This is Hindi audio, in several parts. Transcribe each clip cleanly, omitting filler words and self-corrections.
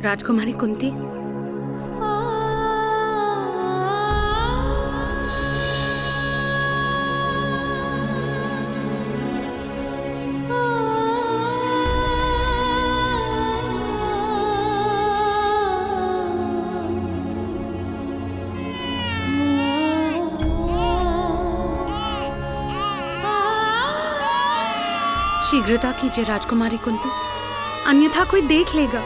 राजकुमारी कुंती, शीघ्रता कीजिए राजकुमारी कुंती, अन्यथा कोई देख लेगा।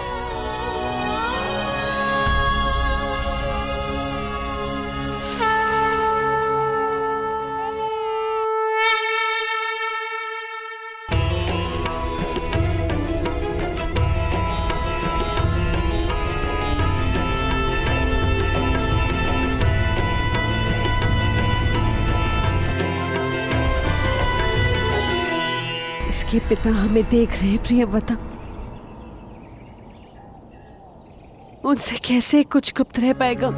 इसके पिता हमें देख रहे हैं प्रियव्रता। उनसे कैसे कुछ गुप्त रह पाएगा?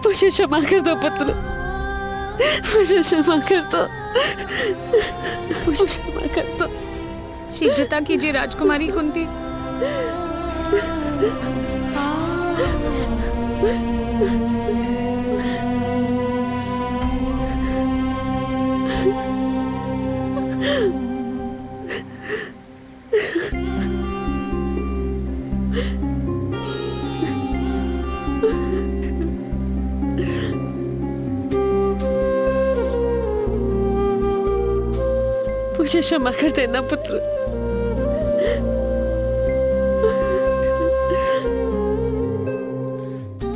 मुझे क्षमा कर दो पुत्र, मुझे क्षमा कर दो, मुझे क्षमा कर दो। शीघ्रता कीजिए राजकुमारी कुंती। मुझे क्षमा कर देना पुत्र।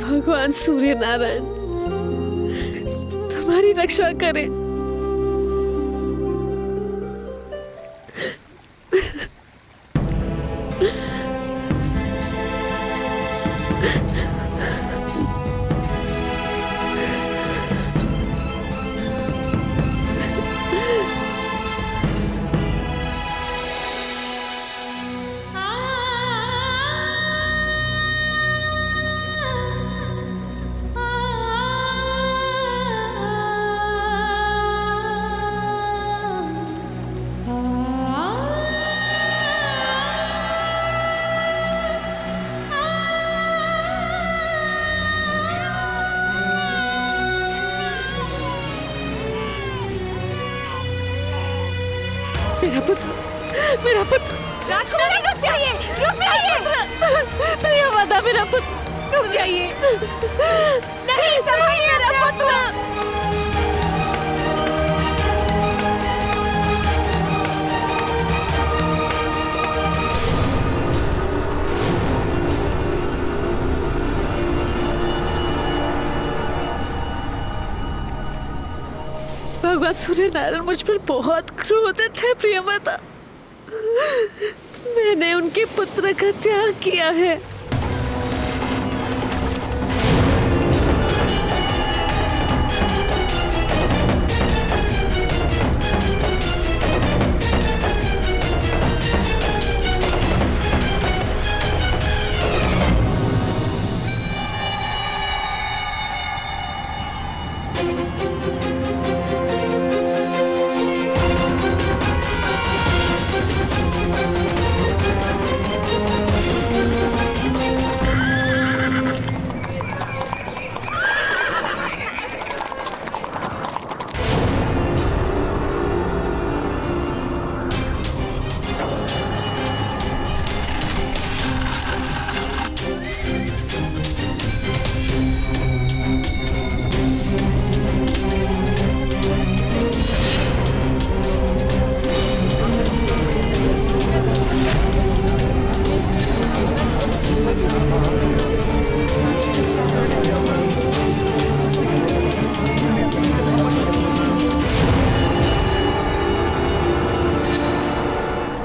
भगवान सूर्य नारायण तुम्हारी रक्षा करे। मेरा पुत्र, मेरा पुत्र। राजकुमारी रुक जाइए, रुक जाइए, प्रियव्रता मेरा पुत्र, रुक जाइए। नहीं, संभालिए मेरा पुत्र। भगवान सूर्य नारायण मुझ पर बहुत क्रोधित है प्रियव्रता। मैंने उनके पुत्र का त्याग किया है।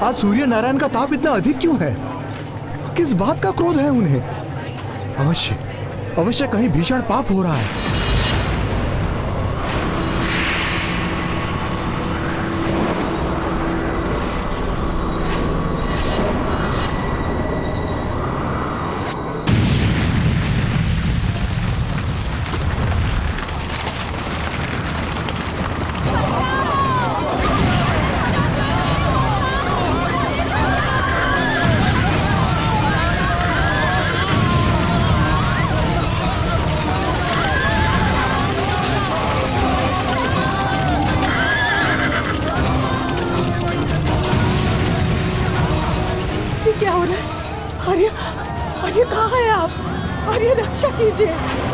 आज सूर्य नारायण का ताप इतना अधिक क्यों है? किस बात का क्रोध है उन्हें? अवश्य अवश्य कहीं भीषण पाप हो रहा है। क्या हो रहा है? आर्य, आर्य कहाँ है आप? आर्य रक्षा कीजिए।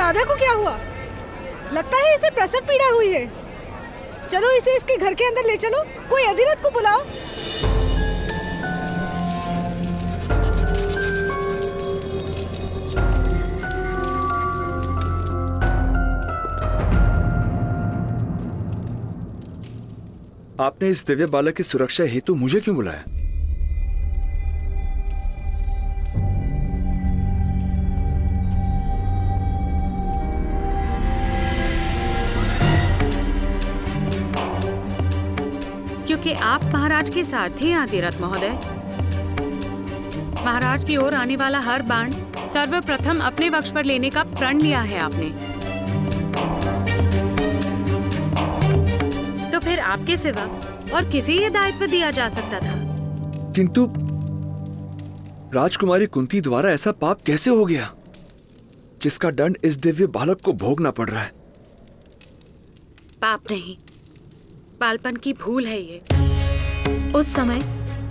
राधा को क्या हुआ? लगता है इसे प्रसव पीड़ा हुई है। चलो इसे इसके घर के अंदर ले चलो। कोई अधिरथ को बुलाओ। आपने इस दिव्य बालक की सुरक्षा हेतु मुझे क्यों बुलाया? क्योंकि आप महाराज के सारथी हैं अधिरथ महोदय। महाराज की ओर आने वाला हर बाण सर्वप्रथम अपने वक्ष पर लेने का प्रण लिया है आपने। तो फिर आपके सिवा और किसे ये दायित्व दिया जा सकता था? किंतु राजकुमारी कुंती द्वारा ऐसा पाप कैसे हो गया जिसका दंड इस दिव्य बालक को भोगना पड़ रहा है? पाप नहीं, बालपन की भूल है ये। उस समय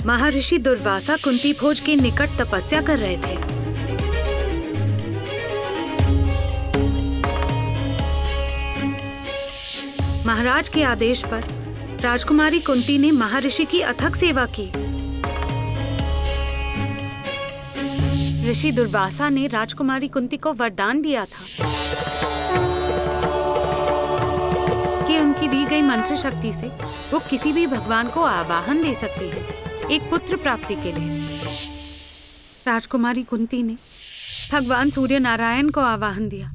महर्षि दुर्वासा कुंती भोज के निकट तपस्या कर रहे थे। महाराज के आदेश पर राजकुमारी कुंती ने महर्षि की अथक सेवा की। ऋषि दुर्वासा ने राजकुमारी कुंती को वरदान दिया था कि उनकी दी गई मंत्र शक्ति से वो किसी भी भगवान को आवाहन दे सकती है एक पुत्र प्राप्ति के लिए। राजकुमारी कुंती ने भगवान सूर्य नारायण को आवाहन दिया।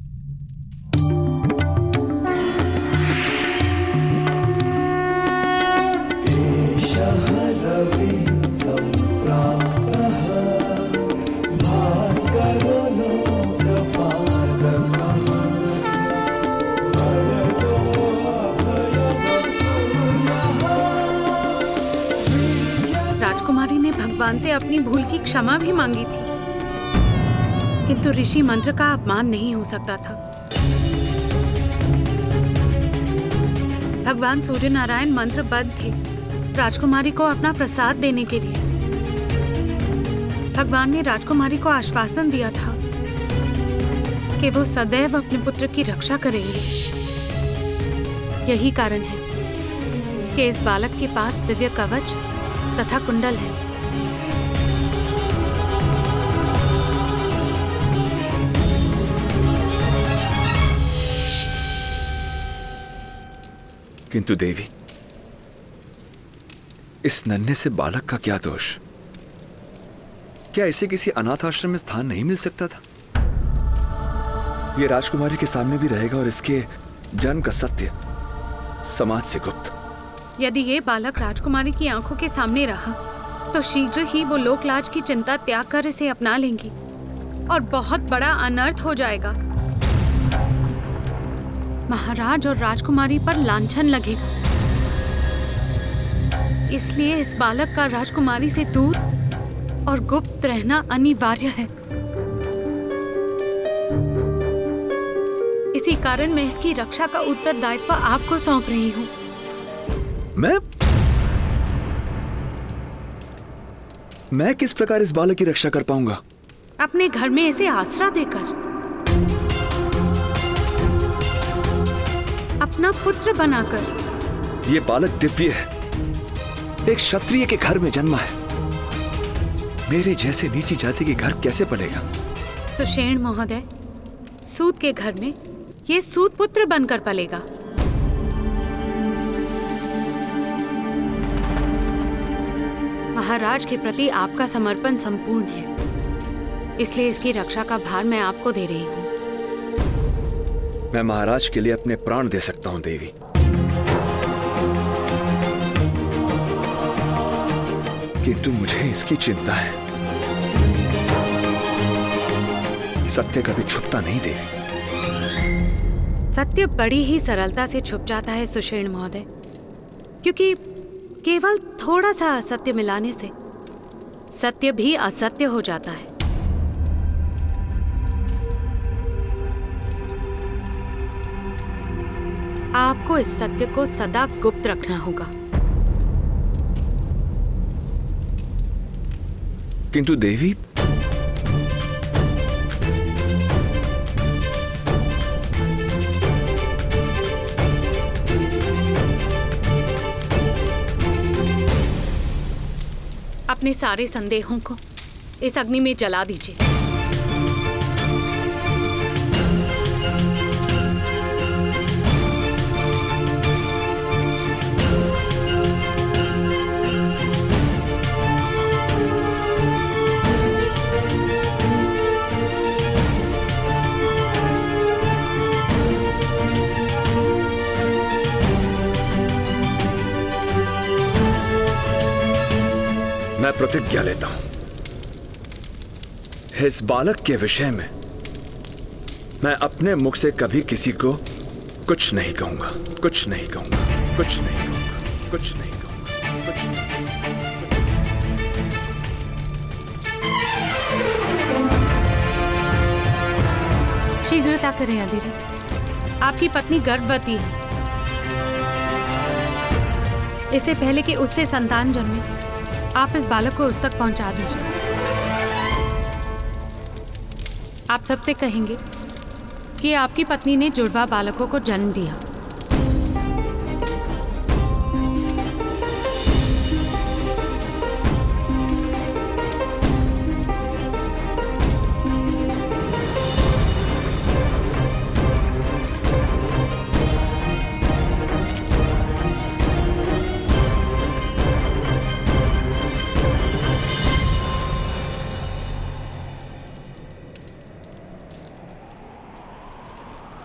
राजकुमारी ने भगवान से अपनी भूल की क्षमा भी मांगी थी, किंतु ऋषि मंत्र का अपमान नहीं हो सकता था। भगवान सूर्य नारायण मंत्रबद्ध थे राजकुमारी को अपना प्रसाद देने के लिए। भगवान ने राजकुमारी को आश्वासन दिया था कि वो सदैव अपने पुत्र की रक्षा करेंगे। यही कारण है कि इस बालक के पास दिव्य कवच तथा कुंडल है। किंतु देवी, इस नन्हे से बालक का क्या दोष? क्या इसे किसी अनाथ आश्रम में स्थान नहीं मिल सकता था? ये राजकुमारी के सामने भी रहेगा और इसके जन्म का सत्य समाज से गुप्त। यदि ये बालक राजकुमारी की आंखों के सामने रहा तो शीघ्र ही वो लोकलाज की चिंता त्याग कर इसे अपना लेंगी और बहुत बड़ा अनर्थ हो जाएगा। महाराज और राजकुमारी पर लांछन लगेगा। इसलिए इस बालक का राजकुमारी से दूर और गुप्त रहना अनिवार्य है। इसी कारण मैं इसकी रक्षा का उत्तरदायित्व आपको सौंप रही हूँ। मैं किस प्रकार इस बालक की रक्षा कर पाऊंगा? अपने घर में इसे आसरा देकर, अपना पुत्र बनाकर। ये बालक दिव्य है, एक क्षत्रिय के घर में जन्मा है। मेरे जैसे नीची जाति के घर कैसे पलेगा? सुषेण महोदय, सूत के घर में ये सूत पुत्र बनकर पलेगा। महाराज के प्रति आपका समर्पण संपूर्ण है, इसलिए इसकी रक्षा का भार मैं आपको दे रही हूँ। मैं महाराज के लिए अपने प्राण दे सकता हूँ देवी, किंतु मुझे इसकी चिंता है। सत्य कभी छुपता नहीं देवी। सत्य बड़ी ही सरलता से छुप जाता है सुषेण महोदय, क्योंकि केवल थोड़ा सा असत्य मिलाने से सत्य भी असत्य हो जाता है। आपको इस सत्य को सदा गुप्त रखना होगा। किंतु देवी, अपने सारे संदेहों को इस अग्नि में जला दीजिए। मैं प्रतिज्ञा लेता हूं, इस बालक के विषय में मैं अपने मुख से कभी किसी को कुछ नहीं कहूंगा, कुछ नहीं कहूंगा, कुछ नहीं कहूंगा, कुछ नहीं कहूंगा, कुछ नहीं। शीघ्रता करें अधिरथ, आपकी पत्नी गर्भवती है। इससे पहले कि उससे संतान जन्मे, आप इस बालक को उस तक पहुंचा दीजिए। आप सबसे कहेंगे कि आपकी पत्नी ने जुड़वा बालकों को जन्म दिया।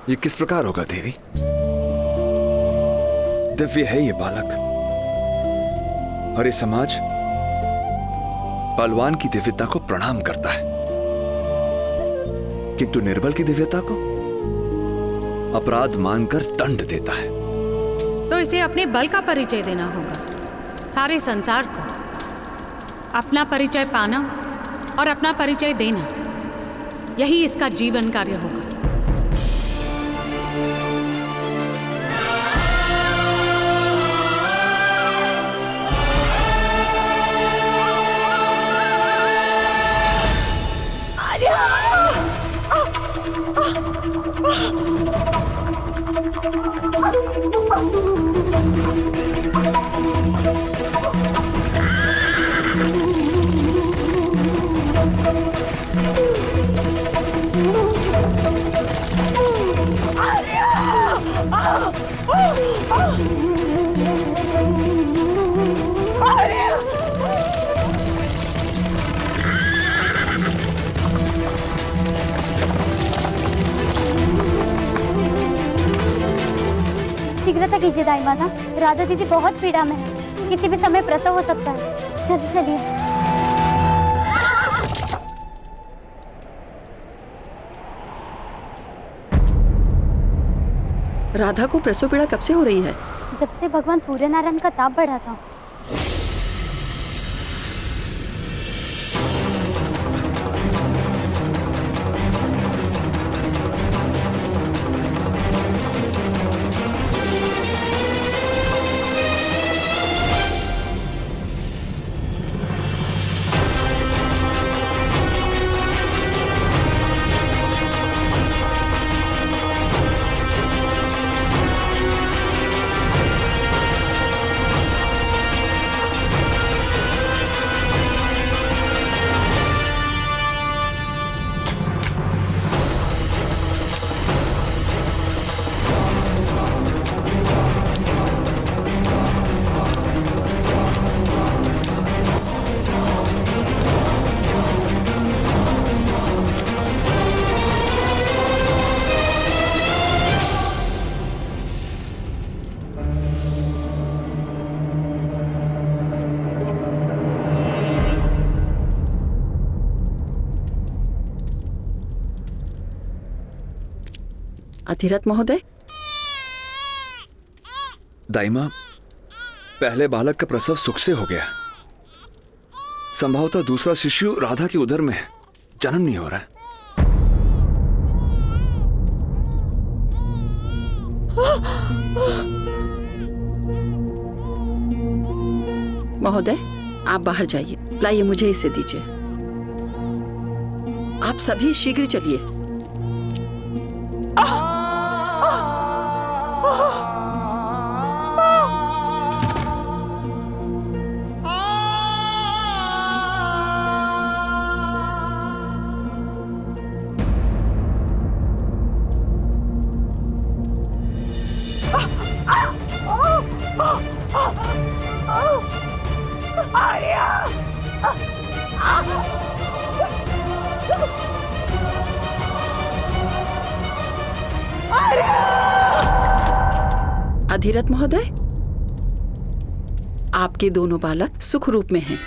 ये किस प्रकार होगा देवी? दिव्य है ये बालक, और ये समाज बलवान की दिव्यता को प्रणाम करता है, किंतु निर्बल की दिव्यता को अपराध मानकर दंड देता है। तो इसे अपने बल का परिचय देना होगा, सारे संसार को अपना परिचय पाना और अपना परिचय देना, यही इसका जीवन कार्य होगा। शीघ्रता कीजिए दाई माता, राधा दीदी बहुत पीड़ा में है, किसी भी समय प्रसव हो सकता है। जल्दी चलिए। राधा को प्रसव पीड़ा कब से हो रही है? जब से भगवान सूर्य नारायण का ताप बढ़ा था। अधिरथ महोदय, दाइमा, पहले बालक का प्रसव सुख से हो गया, संभवतः दूसरा शिशु राधा की उदर में है, जन्म नहीं हो रहा है। महोदय आप बाहर जाइए, लाइए मुझे इसे दीजिए। आप सभी शीघ्र चलिए। अधिरथ महोदय, आपके दोनों बालक सुख रूप में हैं।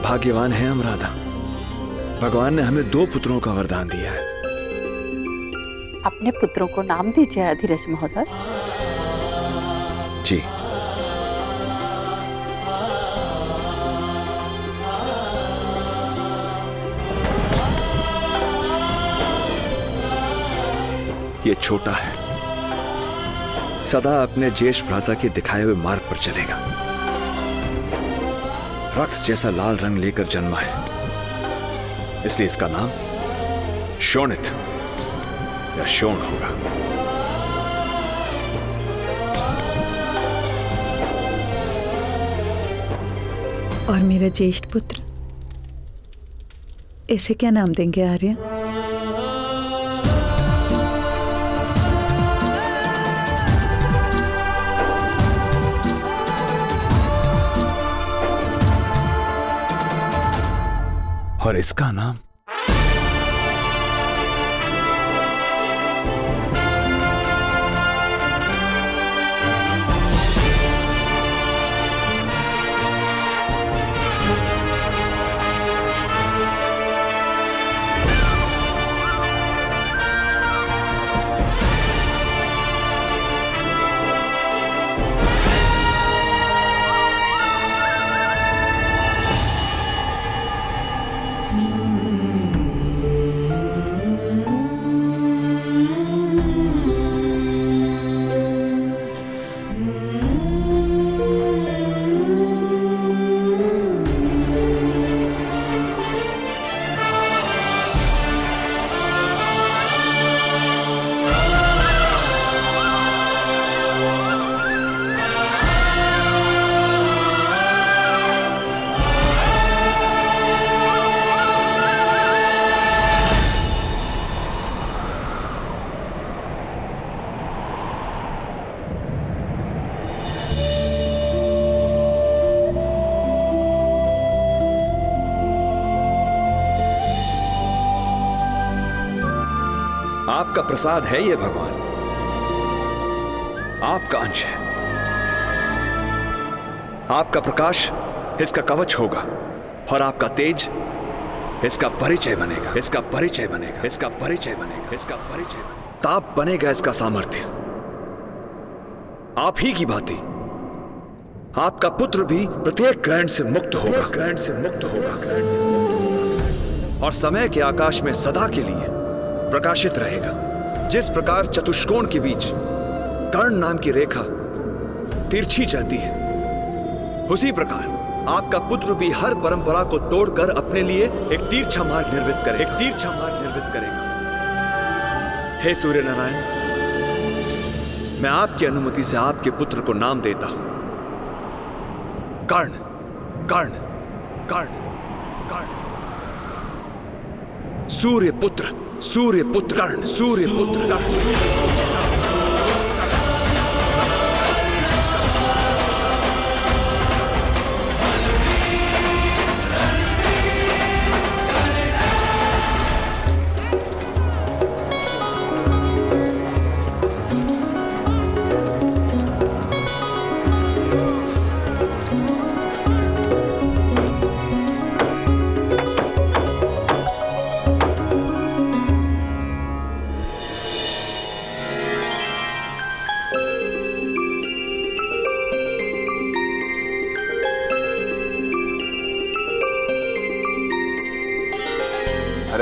भाग्यवान है हम राधा। भगवान ने हमें 2 पुत्रों का वरदान दिया है। अपने पुत्रों को नाम दीजिए अधिरथ महोदय। जी। ये छोटा है, सदा अपने ज्येष्ठ भ्राता के दिखाए हुए मार्ग पर चलेगा। रक्त जैसा लाल रंग लेकर जन्मा है, इसलिए इसका नाम शोणित या शोण होगा। और मेरा ज्येष्ठ पुत्र, इसे क्या नाम देंगे आर्य? और इसका नाम आपका प्रसाद है ये भगवान, आपका अंश है। आपका प्रकाश इसका कवच होगा और आपका तेज इसका परिचय बनेगा, इसका परिचय बनेगा, इसका परिचय बनेगा, इसका परिचय बनेगा। ताप बनेगा इसका सामर्थ्य। आप ही की भांति आपका पुत्र भी प्रत्येक ग्रहण से मुक्त होगा, ग्रहण से मुक्त होगा और समय के आकाश में सदा के लिए प्रकाशित रहेगा। जिस प्रकार चतुष्कोण के बीच कर्ण नाम की रेखा तिरछी चलती है, उसी प्रकार आपका पुत्र भी हर परंपरा को तोड़कर अपने लिए एक तीरछा मार्ग निर्मित करे, एक तीरछा मार्ग निर्मित करेगा। हे सूर्य नारायण, मैं आपकी अनुमति से आपके पुत्र को नाम देता हूं कर्ण, कर्ण, कर्ण, कर्ण। सूर्य पुत्र, सूर्य पुत्र कर्ण, सूर्य पुत्र कर्ण।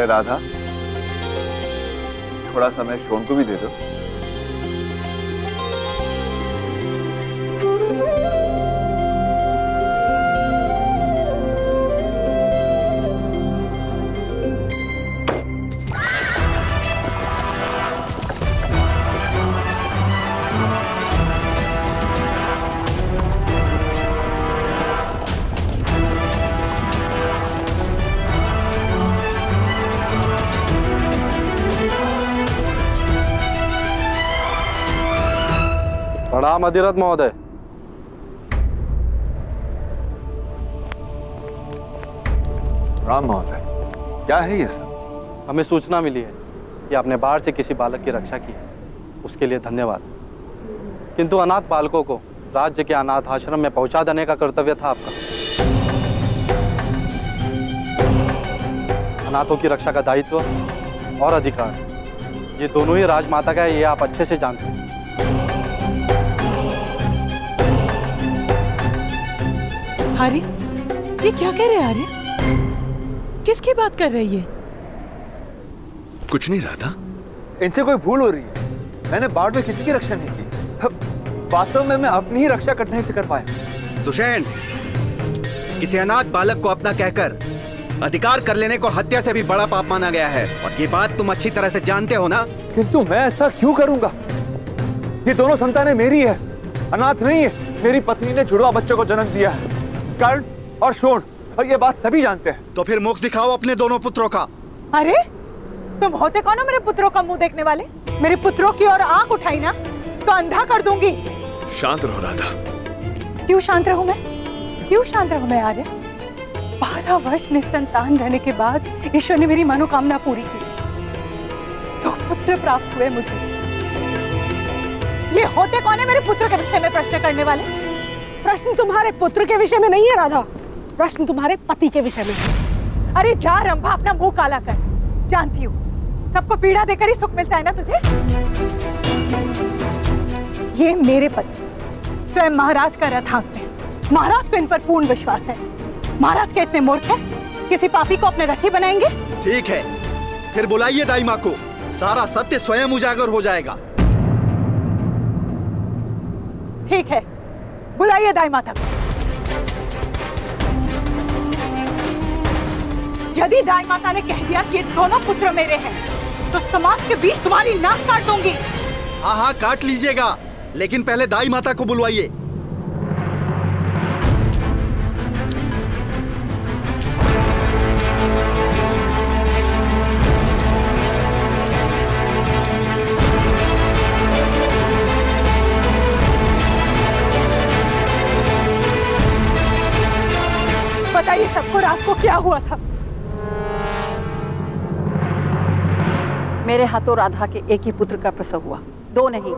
राधा, थोड़ा समय शोन को भी दे दो। प्रणाम अधिरथ महोदय। राम महोदय, क्या है ये सब? हमें सूचना मिली है कि आपने बाढ़ से किसी बालक की रक्षा की है, उसके लिए धन्यवाद। किंतु अनाथ बालकों को राज्य के अनाथ आश्रम में पहुंचा देने का कर्तव्य था आपका। अनाथों की रक्षा का दायित्व और अधिकार ये दोनों ही राजमाता का है, ये आप अच्छे से जानते हैं। आर्य, ये क्या कह रहे हैं आर्य? किसकी बात कर रही है? कुछ नहीं राधा। इनसे कोई भूल हो रही है। मैंने बाढ़ में किसी की रक्षा नहीं की। वास्तव में मैं अपनी ही रक्षा करने से कर पाया। सुषेण, किसी अनाथ बालक को अपना कहकर अधिकार कर लेने को हत्या से भी बड़ा पाप माना गया है, और ये बात तुम अच्छी तरह से जानते हो ना? किंतु मैं ऐसा क्यों करूंगा? ये दोनों संतानें मेरी है, अनाथ नहीं है। मेरी पत्नी ने जुड़वा बच्चों को जन्म दिया है, कर्ण और शोण, और ये बात सभी जानते हैं। तो फिर मुख दिखाओ अपने दोनों पुत्रों का। अरे तुम होते कौन हो मेरे पुत्रों का मुंह देखने वाले? मेरे पुत्रों की ओर आंख उठाई ना तो अंधा कर दूंगी। शांत रहो राधा। क्यों शांत रहूं मैं? क्यों शांत रहूं मैं आर्य? 12 वर्ष निसंतान रहने के बाद ईश्वर ने मेरी मनोकामना पूरी की, तो पुत्र प्राप्त हुए मुझे। ये होते कौन है मेरे पुत्र के विषय में प्रश्न करने वाले? प्रश्न तुम्हारे पुत्र के विषय में नहीं है राधा, प्रश्न तुम्हारे पति के विषय में है। अरे जा रंभा, अपना मुंह काला कर। जानती हूँ सबको पीड़ा देकर ही सुख मिलता है ना तुझे। ये मेरे पति स्वयं महाराज का रथ हाँकते हैं। महाराज को इन पर पूर्ण विश्वास है। महाराज के इतने मूर्ख हैं, किसी पापी को अपने रथी बनाएंगे? ठीक है, फिर बुलाइए दाई माँ को, सारा सत्य स्वयं उजागर हो जाएगा। ठीक है, बुलाइए दाई माता को। यदि दाई माता ने कह दिया कि दोनों पुत्र मेरे हैं, तो समाज के बीच तुम्हारी नाक काट दूंगी। हाँ हाँ, काट लीजिएगा, लेकिन पहले दाई माता को बुलवाइए। बताइए सबको रात को क्या हुआ था? मेरे हाथों राधा के एक ही पुत्र का प्रसव हुआ, दो नहीं,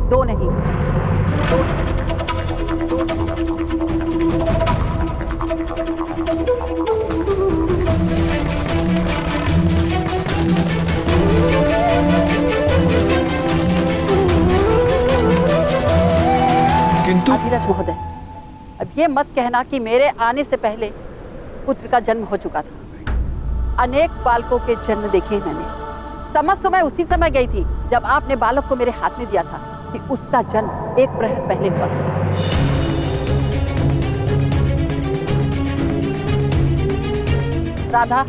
दो नहीं, दो नहीं। किंतु अधिरथ महोदय, अब ये मत कहना कि मेरे आने से पहले पुत्र का जन्म हो चुका था। अनेक बालकों के जन्म देखे मैंने। समझ तो मैं उसी समय गई थी जब आपने बालक को मेरे हाथ में दिया था कि उसका जन्म 1 प्रहर पहले हुआ। राधा,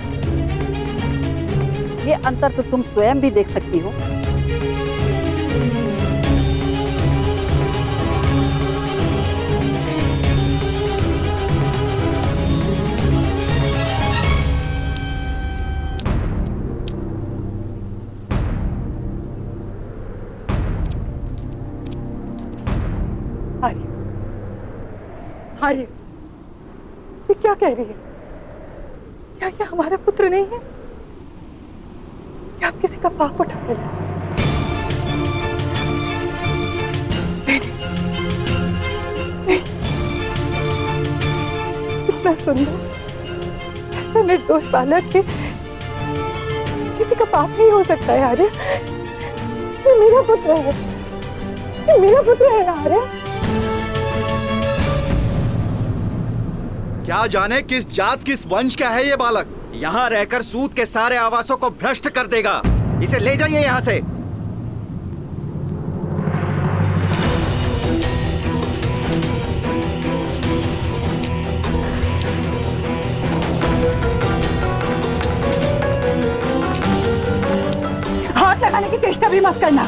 ये अंतर तो तुम स्वयं भी देख सकती हो। आर्य, ये क्या कह रही है? क्या ये हमारा पुत्र नहीं है? क्या आप किसी का पाप उठा ले? नहीं, इतना सुंदर, ऐसा निर्दोष बालक के किसी का पाप नहीं हो सकता है आर्य। ये मेरा पुत्र है, ये मेरा पुत्र है ना आर्य। क्या जाने किस जात किस वंश का है ये बालक, यहाँ रहकर सूद के सारे आवासों को भ्रष्ट कर देगा। इसे ले जाइए यहाँ से। हाथ लगाने की चेष्टा भी मत करना।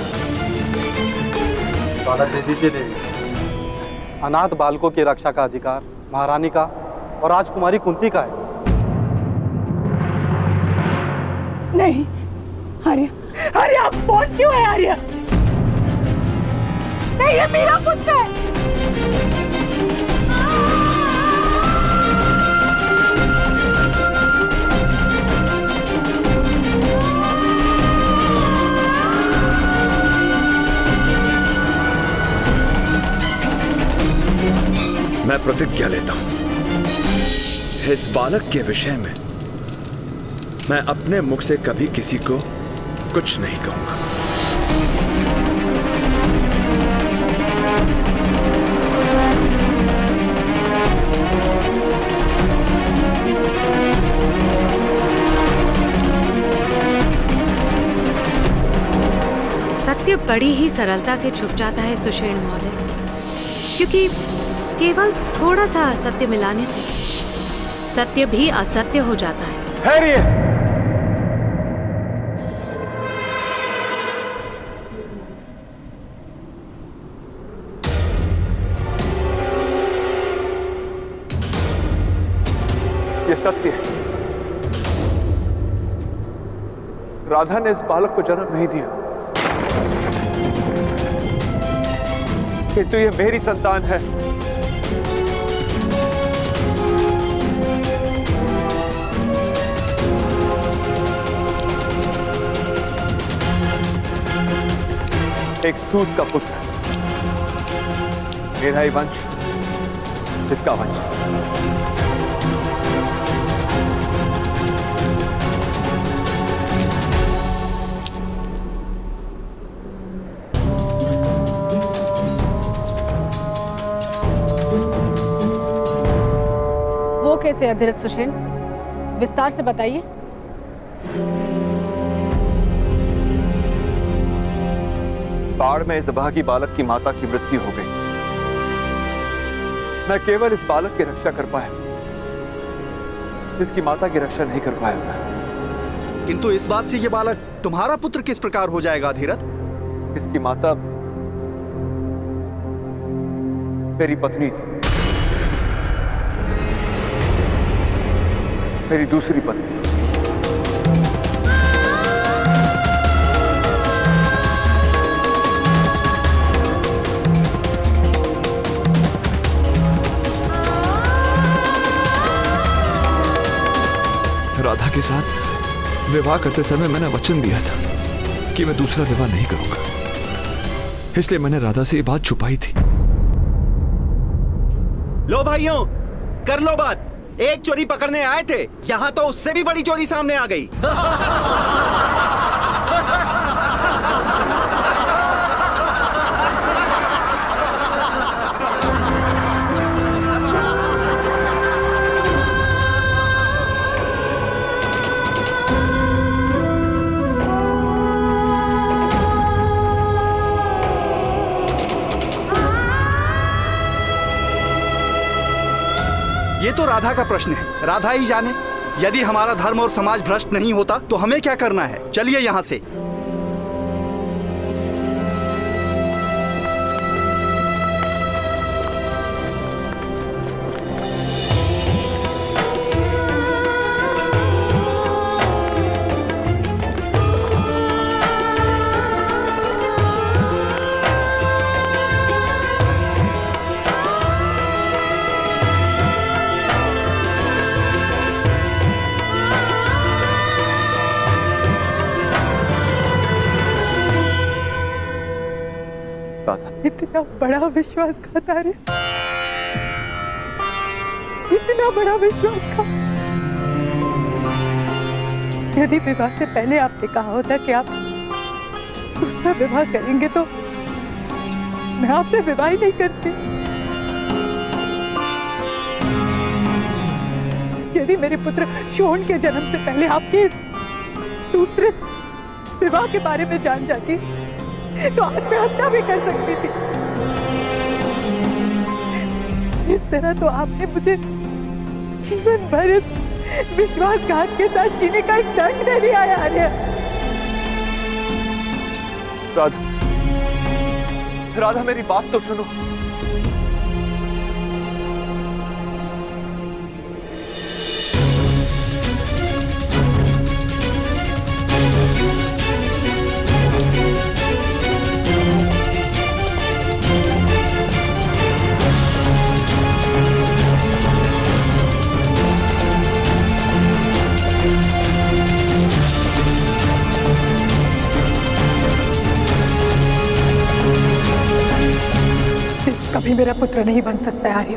दे दीजिए देवी। अनाथ बालकों की रक्षा का अधिकार महारानी का और राजकुमारी कुंती का है। नहीं आर्य, आर्य आप पहुंच क्यों है आर्य? नहीं ये मेरा पुत्र है। मैं प्रतिज्ञा लेता हूं, इस बालक के विषय में मैं अपने मुख से कभी किसी को कुछ नहीं कहूंगा। सत्य बड़ी ही सरलता से छुप जाता है सुषेण महोदय, क्योंकि केवल थोड़ा सा असत्य मिलाने से सत्य भी असत्य हो जाता है। ठहरिए। ये सत्य है, राधा ने इस बालक को जन्म नहीं दिया, किंतु ये मेरी संतान है। एक सूत का पुत्र, मेरा ही वंश, इसका वंश। वो कैसे अधिरथ सुषेण, विस्तार से बताइए। बाढ़ में इस अभागी बालक की माता की मृत्यु हो गई। मैं केवल इस बालक की रक्षा कर पाया, इसकी माता की रक्षा नहीं कर पाया मैं। किंतु इस बात से ये बालक तुम्हारा पुत्र किस प्रकार हो जाएगा अधिरथ? इसकी माता मेरी पत्नी थी, मेरी दूसरी पत्नी। राधा के साथ विवाह करते समय मैंने वचन दिया था कि मैं दूसरा विवाह नहीं करूंगा, इसलिए मैंने राधा से ये बात छुपाई थी। लो भाइयों, कर लो बात। एक चोरी पकड़ने आए थे, यहाँ तो उससे भी बड़ी चोरी सामने आ गई। ये तो राधा का प्रश्न है, राधा ही जाने। यदि हमारा धर्म और समाज भ्रष्ट नहीं होता तो हमें क्या करना है? चलिए यहाँ से। इतना बड़ा विश्वासघात आर्य, इतना बड़ा विश्वासघात। यदि विवाह से पहले आपने कहा होता कि आप दूसरा विवाह करेंगे तो मैं आपसे विवाह ही नहीं करती। यदि मेरे पुत्र शोण के जन्म से पहले आपके इस दूसरे विवाह के बारे में जान जाती तो आत्महत्या भी कर सकती थी। इस तरह तो आपने मुझे जीवन भर इस विश्वासघात के साथ जीने का एक दंड दे दिया है आर्य। राधा, राधा मेरी बात तो सुनो। कभी मेरा पुत्र नहीं बन सकता है आर्य।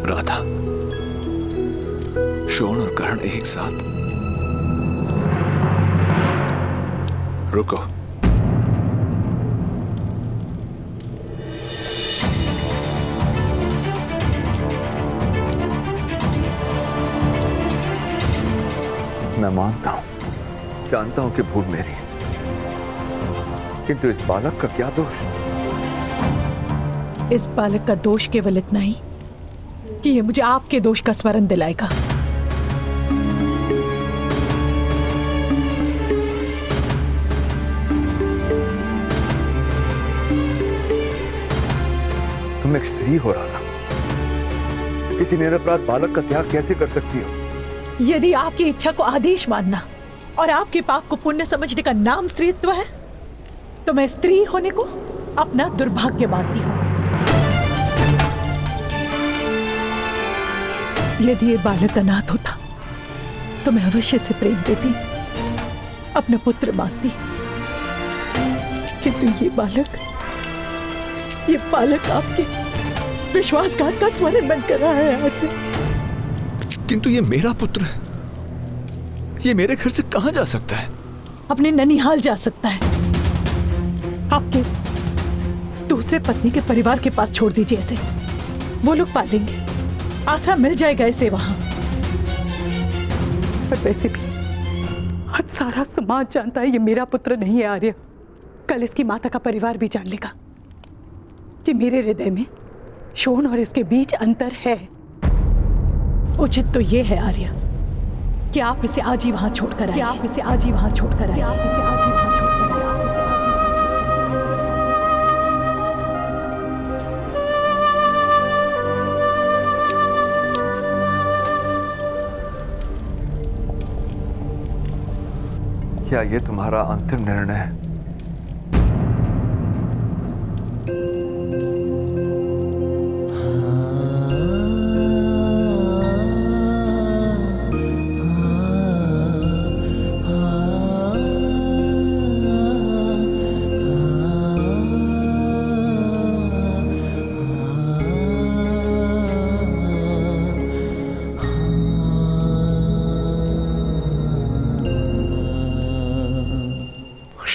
राधा, शोण और कर्ण एक साथ। रुको। मैं मानता हूं, जानता हूं कि भूल मेरी, किंतु इस बालक का क्या दोष? इस बालक का दोष केवल इतना ही कि ये मुझे आपके दोष का स्मरण दिलाएगा। तुम एक स्त्री हो रहा था, किसी निरपराध बालक का त्याग कैसे कर सकती हो? यदि आपकी इच्छा को आदेश मानना और आपके पाप को पुण्य समझने का नाम स्त्रीत्व है, तो मैं स्त्री होने को अपना दुर्भाग्य मानती हूँ। यदि ये बालक अनाथ होता तो मैं अवश्य से प्रेम देती, अपना पुत्र मानती, किंतु ये बालक आपके विश्वासघात का स्मरण बन कर रहा है आज। किंतु ये मेरा पुत्र है, ये मेरे घर से कहां जा सकता है? अपने ननिहाल जा सकता है। आपके दूसरे पत्नी के परिवार के पास छोड़ दीजिए इसे, वो लोग पालेंगे, आसरा मिल जाएगा इसे वहां। पर वैसे भी आज सारा समाज जानता है ये मेरा पुत्र नहीं है आर्य। कल इसकी माता का परिवार भी जान लेगा कि मेरे हृदय में शोण और इसके बीच अंतर है। उचित तो ये है आर्य कि आप इसे आज ही वहां छोड़कर आइए। आप इसे आज ही वहां छोड़कर आइए। आप इसे आज ही वहां छोड़कर आइए। क्या ये तुम्हारा अंतिम निर्णय है?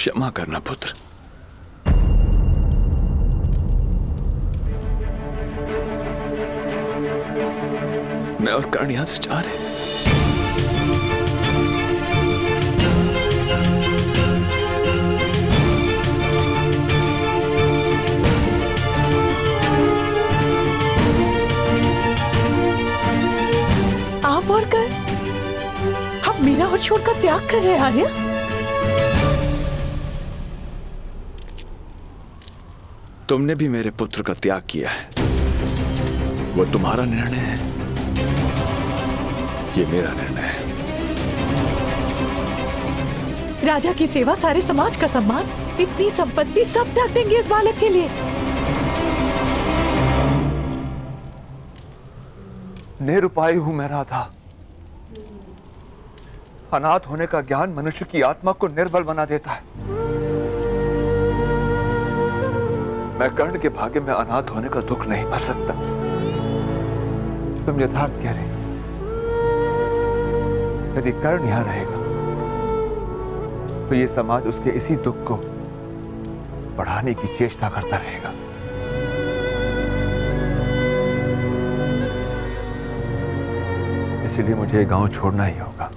क्षमा करना पुत्र। मैं और कर्ण यहां से जा रहे हैं। आप और कर आप मीरा और छोड़ का त्याग कर रहे हैं आर्या। तुमने भी मेरे पुत्र का त्याग किया है, वो तुम्हारा निर्णय है, ये मेरा निर्णय है। राजा की सेवा, सारे समाज का सम्मान, इतनी संपत्ति सब त्याग देंगे इस बालक के लिए। निरुपाय हूं मैं राधा। अनाथ होने का ज्ञान मनुष्य की आत्मा को निर्बल बना देता है। मैं कर्ण के भाग्य में अनाथ होने का दुख नहीं भर सकता। तुम यथार्थ कह रहे। यदि कर्ण यहां रहेगा तो ये समाज उसके इसी दुख को बढ़ाने की चेष्टा करता रहेगा। इसलिए मुझे गांव छोड़ना ही होगा।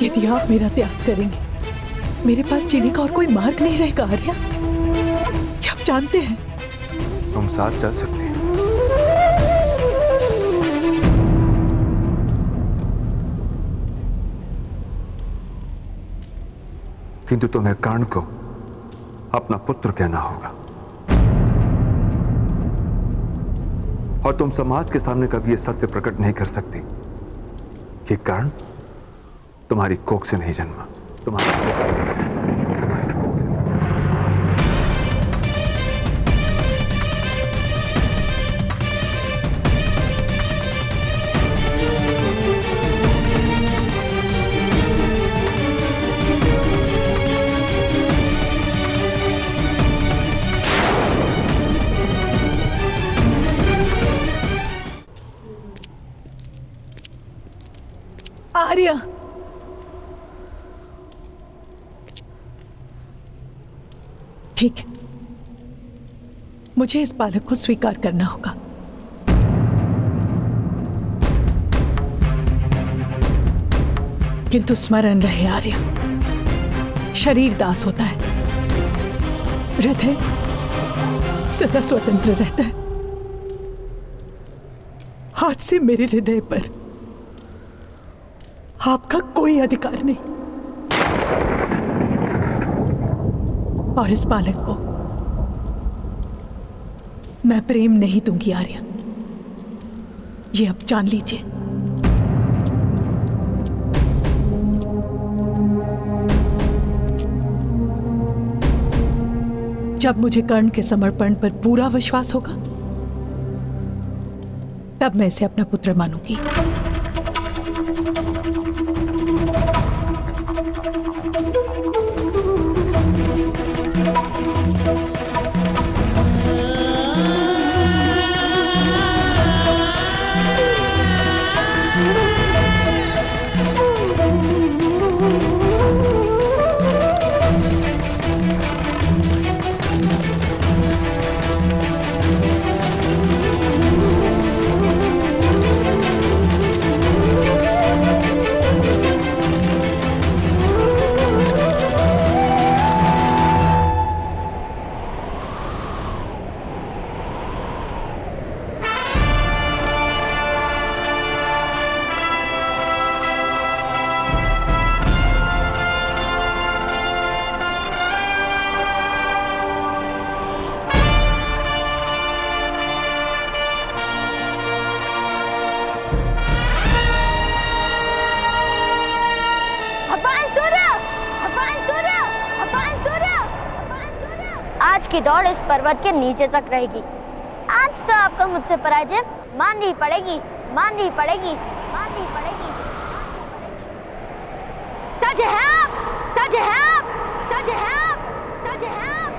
यदि आप मेरा त्याग करेंगे, मेरे पास जीने का और कोई मार्ग नहीं रहेगा आर्या। क्या आप जानते हैं? तुम साथ चल सकती हो, किंतु तुम्हें कर्ण को अपना पुत्र कहना होगा। और तुम समाज के सामने कभी यह सत्य प्रकट नहीं कर सकती कि कर्ण तुम्हारी कोख से नहीं जन्मा, तुम्हारी कोख से नहीं जन्मा। आर्या, ठीक है, मुझे इस बालक को स्वीकार करना होगा। किंतु स्मरण रहे आर्या, शरीर दास होता है, हृदय सदा स्वतंत्र रहता है। आज से मेरे हृदय पर आपका कोई अधिकार नहीं। और इस बालक को मैं प्रेम नहीं दूंगी आर्या, ये अब जान लीजिए। जब मुझे कर्ण के समर्पण पर पूरा विश्वास होगा, तब मैं इसे अपना पुत्र मानूंगी। आज की दौड़ इस पर्वत के नीचे तक रहेगी। आज तो आपको मुझसे पराजय माननी पड़ेगी, माननी पड़ेगी, माननी पड़ेगी। सच है आप, सच है आप, सच है आप, सच है आप।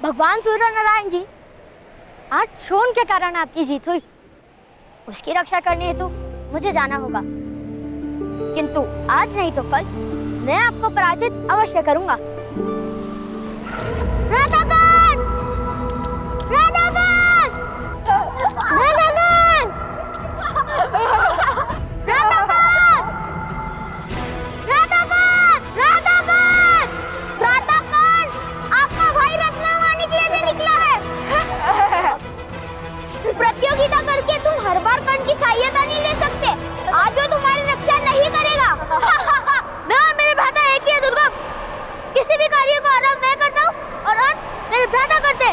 भगवान सूर्य नारायण जी, आज शोन के कारण आपकी जीत हुई। उसकी रक्षा करने हेतु मुझे जाना होगा, किंतु आज नहीं तो कल मैं आपको पराजित अवश्य करूंगा। राधाकांत! राधाकांत! राधाकांत! राधाकांत! राधाकांत! राधाकांत! राधाकांत! आपका भाई रत्नवाणी के लिए भी निकला है। प्रतियोगिता करके तुम हर बार कर्ण की सहायता नहीं ले सकते। आज वो तुम्हारी रक्षा नहीं करेगा। मैं और मेरे भ्राता एक ही है दुर्गम। किसी भी कार्य को आरंभ मैं करता हूँ और अंत मेरे भ्राता करते।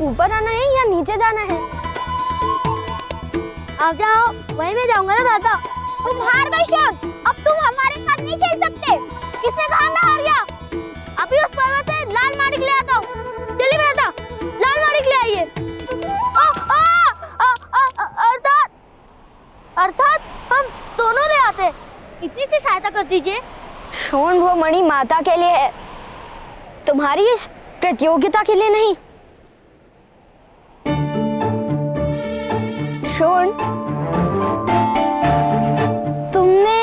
ऊपर आना है या नीचे जाना है? आप जाओ, वहीं मैं जाऊंगा ना दादा। तुम हार गए शोन, अब तुम हमारे साथ नहीं खेल सकते। किसने कहा मैं हार गया? अभी उस पर्वत से लाल माणिक ले आता हूँ। चलिए भ्राता, लाल माणिक ले आइए। अर्थात हम दोनों ले आते। इतनी सी सहायता कर दीजिए। शोन, वो मणि माता के लिए है, तुम्हारी इस प्रतियोगिता के लिए नहीं। शोन, तुमने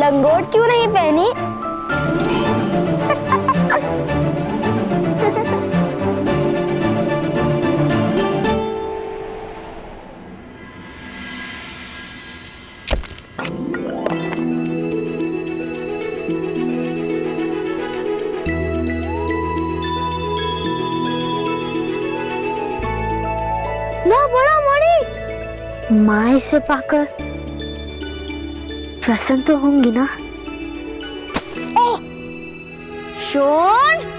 लंगोट क्यों नहीं पहनी? ना बड़ा मणि, माँ इसे पाकर प्रसन्न तो होंगी ना? ओह, शोन!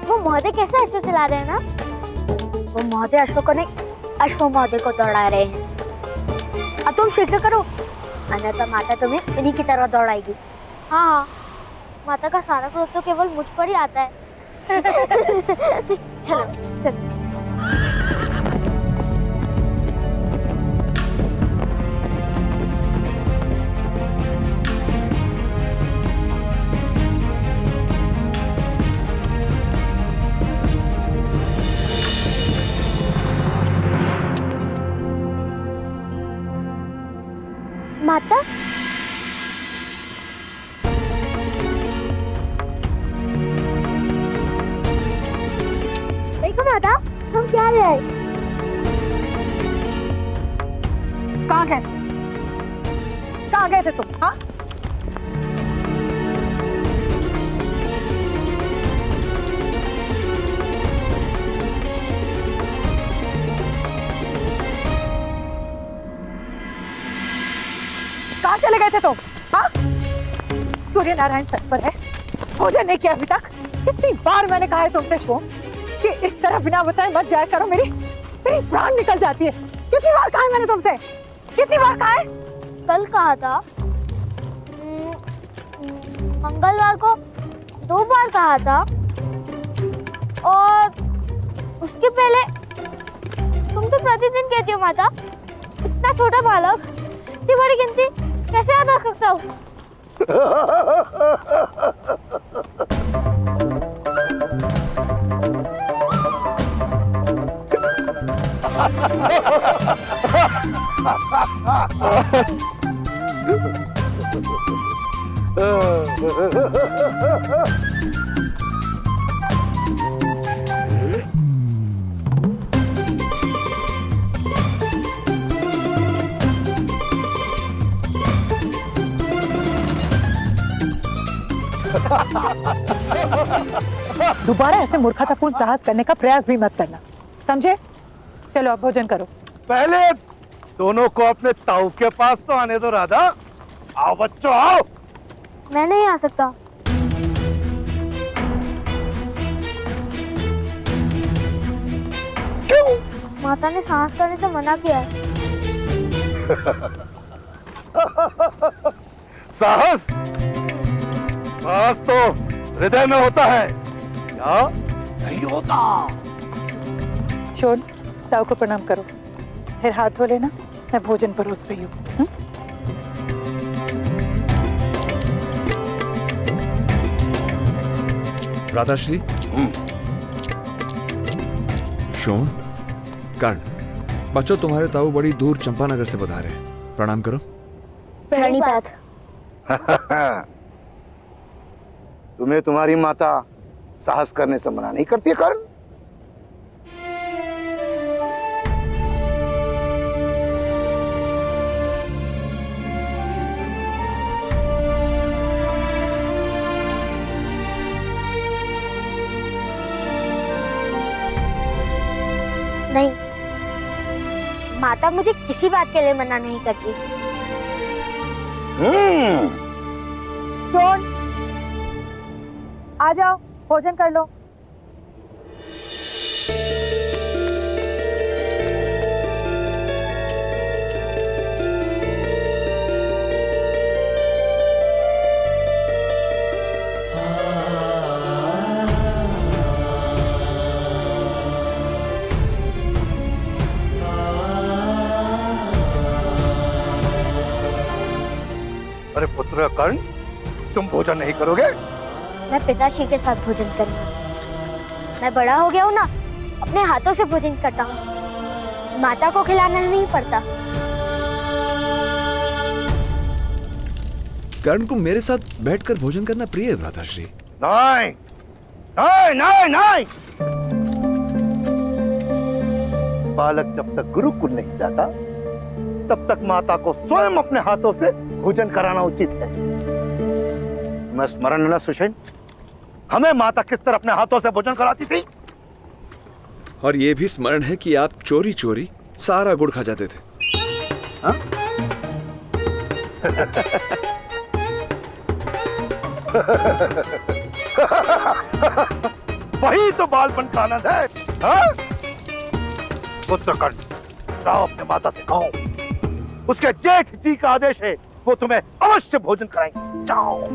वो महोदय कैसे अश्व चला रहे हैं ना? वो महोदय अश्व को नहीं, अश्व महोदय को दौड़ा रहे हैं। अब तुम शीघ्र करो, अन्यथा माता तुम्हें इन्हीं की तरह दौड़ाएगी। हाँ हाँ, माता का सारा क्रोध तो केवल मुझ पर ही आता है। चलो चलो। माता, देखो माता, हम क्या ले आए? कहाँ गए? कहाँ गए थे तुम? हाँ? कहाँ चले गए थे तुम? हाँ? सूर्य नारायण सर पर है, भोजन नहीं किया अभी तक। कितनी बार मैंने कहा है तुमसे शोन कि इस तरह बिना बताए मत जाया करो, मेरी प्राण निकल जाती है। कितनी बार कहा है मैंने तुमसे? कितनी बार कहा है? कल कहा था, मंगलवार को 2 बार कहा था, और उसके पहले तुम तो प्रतिदिन कहती हो माता। इतना छोटा बालक इतनी बड़ी गिनती कैसे याद रख सकता हूँ? दोबारा ऐसे मूर्खतापूर्ण साहस करने का प्रयास भी मत करना, समझे? चलो अब भोजन करो। पहले दोनों को अपने ताऊ के पास तो आने दो राधा। आओ बच्चों आओ। मैं नहीं आ सकता। क्यों? माता ने सांस करने से मना किया है। साहस साहस तो हृदय में होता है, क्या नहीं होता। शोन, ताऊ को प्रणाम करो, फिर हाथ धो लेना, मैं भोजन परोस रही हूँ। राधाश्री, शोन, कर्ण, बच्चों तुम्हारे ताऊ बड़ी दूर चंपानगर से बता रहे हैं, प्रणाम करो। प्रणिपात। तुम्हें तुम्हारी माता साहस करने से मना नहीं करती कर्ण? नहीं, माता मुझे किसी बात के लिए मना नहीं करती। शोन, आ जाओ, भोजन कर लो। अरे पुत्र कर्ण, तुम भोजन नहीं करोगे? मैं पिताश्री के साथ भोजन करूंगा। मैं बड़ा हो गया हूँ ना, अपने हाथों से भोजन करता हूँ, माता को खिलाना नहीं पड़ता। कर्ण को मेरे साथ बैठकर भोजन करना प्रिय है राधाश्री। नहीं नहीं नहीं नहीं। बालक जब तक गुरुकुल नहीं जाता तब तक माता को स्वयं अपने हाथों से भोजन कराना उचित है। मैं स्मरण है ना सुषेण, हमें माता किस तरह अपने हाथों से भोजन कराती थी। और ये भी स्मरण है कि आप चोरी चोरी सारा गुड़ खा जाते थे। हाँ? वही तो बालपन का आनंद है। हाँ? पुत्र कर्ण, जाओ अपने माता से कहो, उसके जेठ जी का आदेश है, वो तुम्हें अवश्य भोजन कराएंगे। जाओ।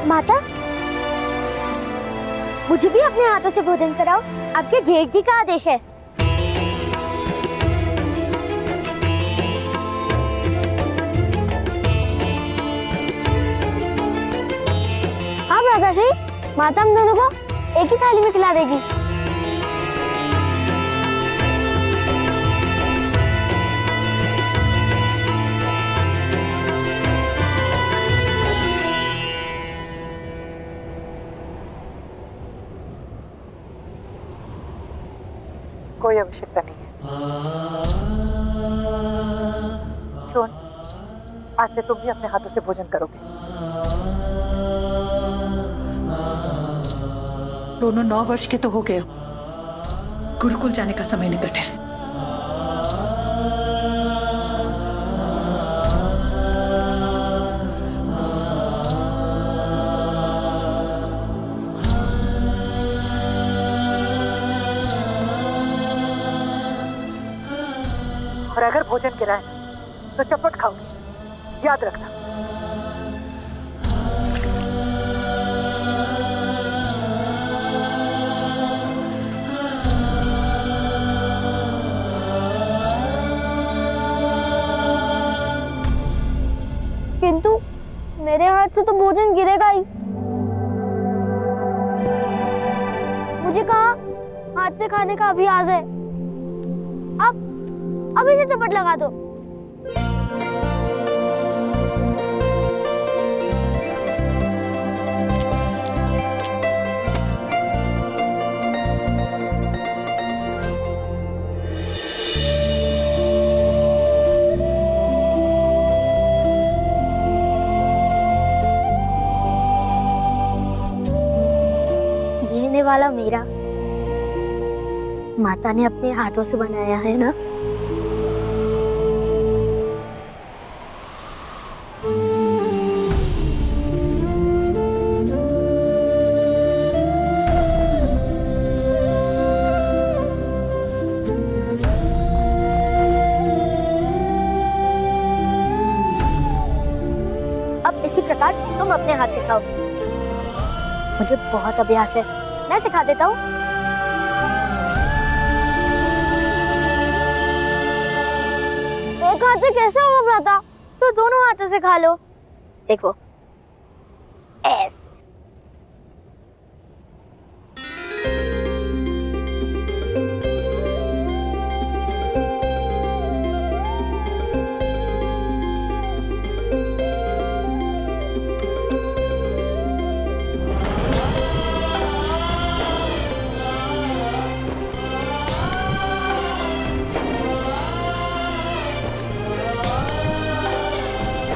माता, मुझे भी अपने हाथों से भोजन कराओ, आपके जेठ जी का आदेश है। हाँ दादाश्री, माता हम दोनों को एक ही थाली में खिला देगी। कोई आवश्यकता नहीं है। शोन, आज से तुम भी अपने हाथों से भोजन करोगे। दोनों 9 वर्ष के तो हो गए हो। गुरुकुल जाने का समय निकट है। और अगर भोजन गिराए तो चपट खाओगे, याद रखना। किंतु हाथ से तो भोजन गिरेगा ही। मुझे कहा हाथ से खाने का अभ्यास है। अब इसे चपट लगा दो। वाला मेरा माता ने अपने हाथों से बनाया है ना। अब इसी प्रकार तुम अपने हाथ से खाओ। मुझे बहुत अभ्यास है, मैं सिखा देता हूँ। एक हाथ से कैसे होगा भ्राता? तो दोनों हाथों से खा लो। देखो ऐसे।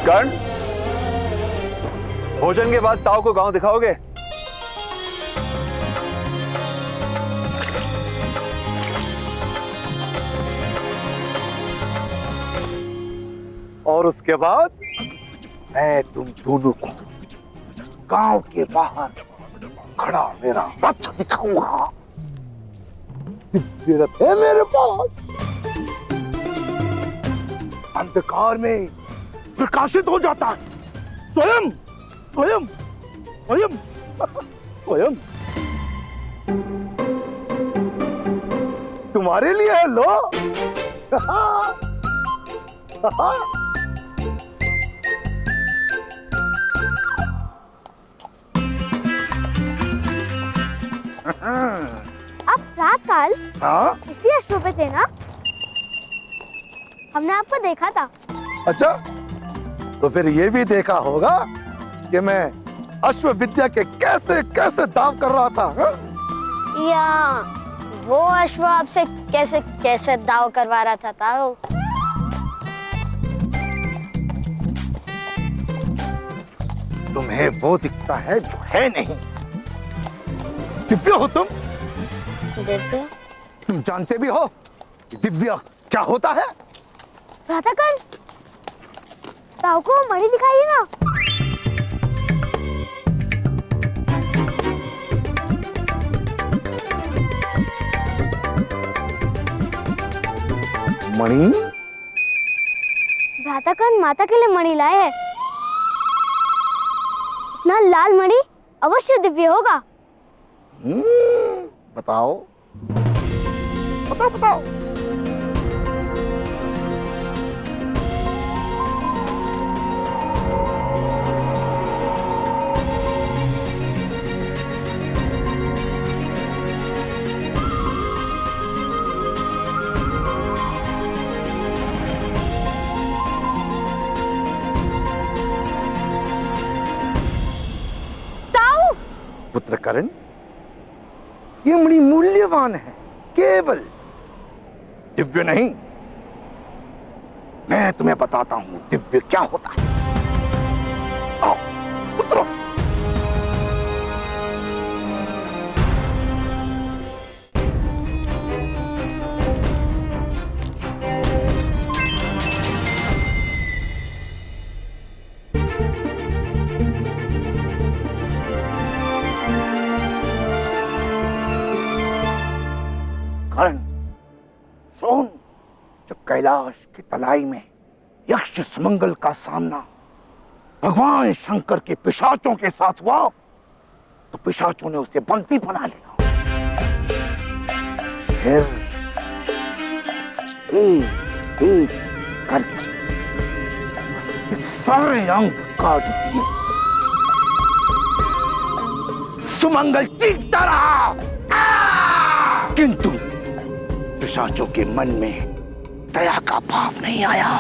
कर्ण, भोजन के बाद ताऊ को गांव दिखाओगे? और उसके बाद मैं तुम दोनों को गांव के बाहर खड़ा मेरा रथ दिखाऊंगा। दिव्य रथ है मेरे पास, अंधकार में प्रकाशित हो जाता है। स्वयं स्वयं स्वयं स्वयं तुम्हारे लिए है। लो आप रात काल इसी अश्व पे थे ना? हमने आपको देखा था। अच्छा, तो फिर ये भी देखा होगा कि मैं अश्व विद्या के कैसे कैसे दाव कर रहा था। हा? या वो अश्व आपसे कैसे कैसे दाव करवा रहा था ताऊ? तुम्हें वो दिखता है जो है नहीं। दिव्य हो तुम? दिव्य? तुम जानते भी हो कि दिव्य क्या होता है? भ्राताकर्ण, ताऊ को मणि दिखाइए ना। मणि? भ्राताकर्ण माता के लिए मणि लाए हैं। इतना लाल मणि अवश्य दिव्य होगा। बताओ बताओ बताओ। पुत्र कर्ण, ये मणि मूल्यवान है, केवल दिव्य नहीं। मैं तुम्हें बताता हूं दिव्य क्या होता है। आओ उतरो। कर्ण, सुन, जब कैलाश की तलाई में यक्ष सुमंगल का सामना भगवान शंकर के पिशाचों के साथ हुआ, तो पिशाचों ने उसे बंदी बना लिया। फिर एक एक करके उसके सारे अंग काट दिए। सुमंगल चीखता रहा, किंतु पिशाचों के मन में दया का भाव नहीं आया।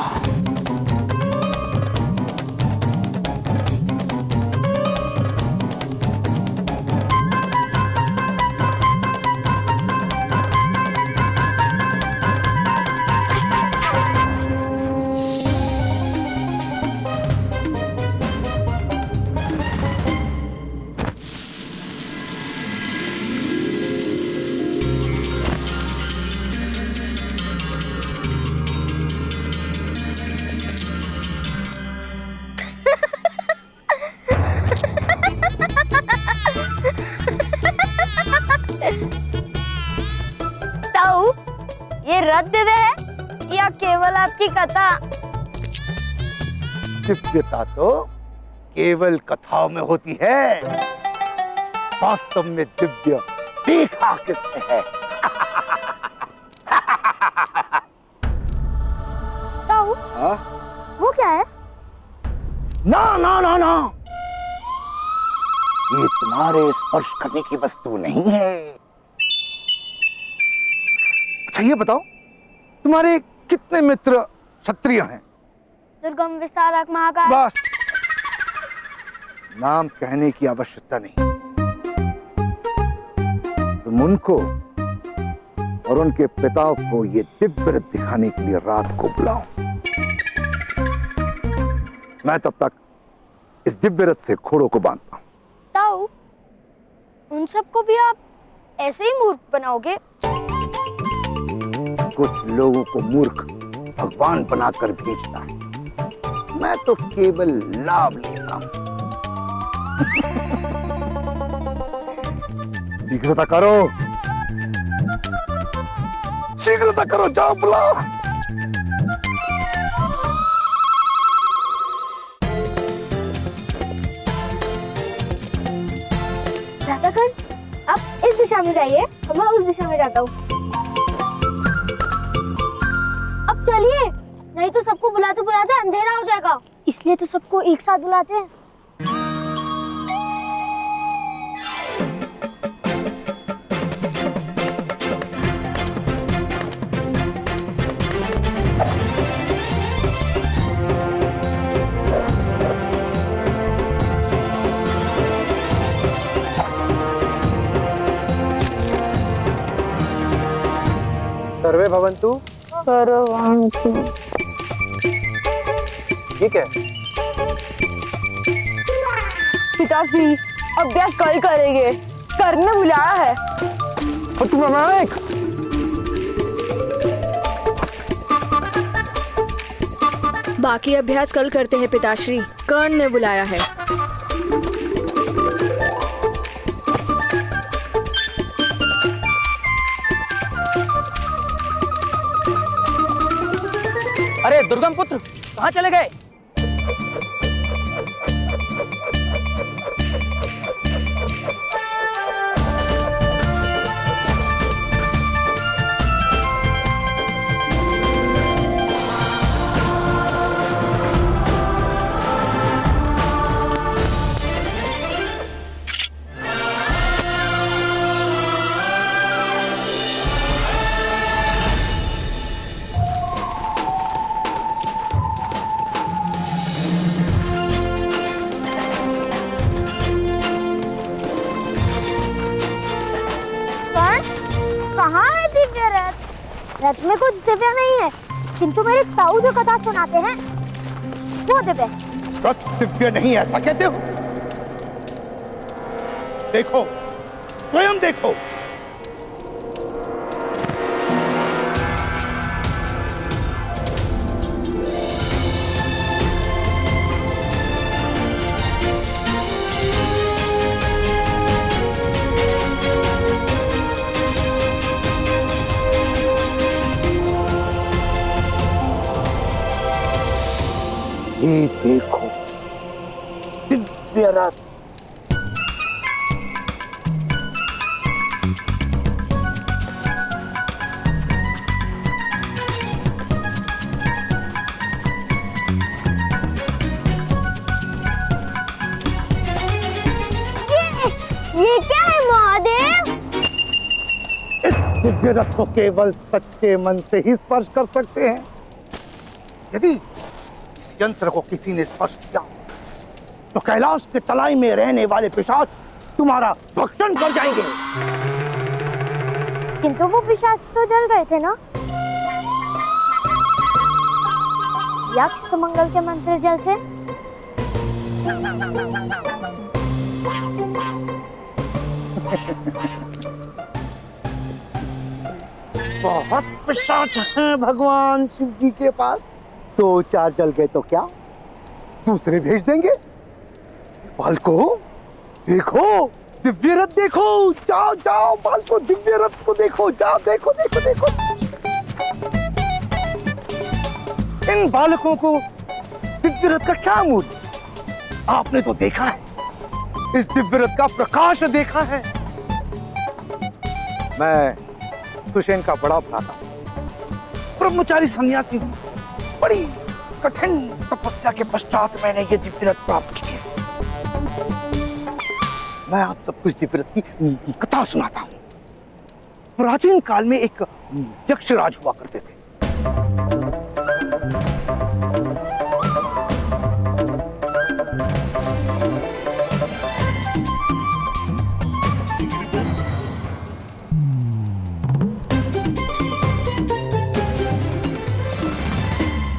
ताऊ, ये रथ दिव्य है या केवल आपकी कथा? दिव्यता तो केवल कथाओं में होती है, वास्तव में दिव्य देखा किसने है? ताऊ, वो क्या है? ना ना ना ना, ये तुम्हारे स्पर्श करने की वस्तु नहीं है। अच्छा ये बताओ, तुम्हारे कितने मित्र क्षत्रिय हैं? दुर्गम, विशारक, महाकाय। बस, नाम कहने की आवश्यकता नहीं। तुम उनको और उनके पिताओं को ये दिव्य रथ दिखाने के लिए रात को बुलाओ। मैं तब तक इस दिव्य रथ से घोड़ों को बांधता हूं। ताऊ, उन सबको भी आप ऐसे ही मूर्ख बनाओगे? कुछ लोगों को मूर्ख भगवान बनाकर भेजता है, मैं तो केवल लाभ लेता हूं। शीघ्रता करो, शीघ्रता करो, जाओ बुलाओ। राधाकण, आप इस दिशा में जाइए, मैं उस दिशा में जाता हूँ। अब चलिए, नहीं तो सबको बुलाते बुलाते अंधेरा हो जाएगा, इसलिए तो सबको एक साथ बुलाते हैं। सर्वे भवन्तु। ठीक है। पिताश्री, अभ्यास कल करेंगे, करने बुलाया है। और तुम अनायक, बाकी अभ्यास कल करते हैं पिताश्री, कर्ण ने बुलाया है। अरे दुर्गम पुत्र, कहाँ चले गए? रथ में कुछ दिव्य नहीं है, किंतु मेरे ताऊ जो कथा सुनाते हैं वो दिव्य है। रथ दिव्य नहीं, ऐसा कहते हो? देखो, स्वयं देखो। ये देखो, दिव्य रथ। ये क्या है महादेव? इस दिव्य रथ को केवल सच्चे मन से ही स्पर्श कर सकते हैं। यदि इस यंत्र को किसी ने स्पर्श किया तो कैलाश के तलाई में रहने वाले पिशाच तुम्हारा भक्षण कर जाएंगे। किंतु वो पिशाच तो जल गए थे ना? यक्ष मंगल के मंत्र जल से? बहुत पिशाच हैं भगवान शिव जी के पास। 2-4 जल गए तो क्या, दूसरे भेज देंगे। बालको देखो, दिव्य रथ देखो, जाओ जाओ बालको, दिव्य रथ को देखो, जाओ देखो देखो देखो। इन बालकों को दिव्य रथ का क्या मूल्य? आपने तो देखा है, इस दिव्य रथ का प्रकाश देखा है। मैं सुषेण का बड़ा भ्राता, ब्रह्मचारी सन्यासी, बड़ी कठिन तपस्या के पश्चात मैंने ये दिव्य रथ प्राप्त की है। मैं आप सबको इस दिव्य रथ की कथा सुनाता हूँ। प्राचीन काल में एक यक्षराज हुआ करते थे।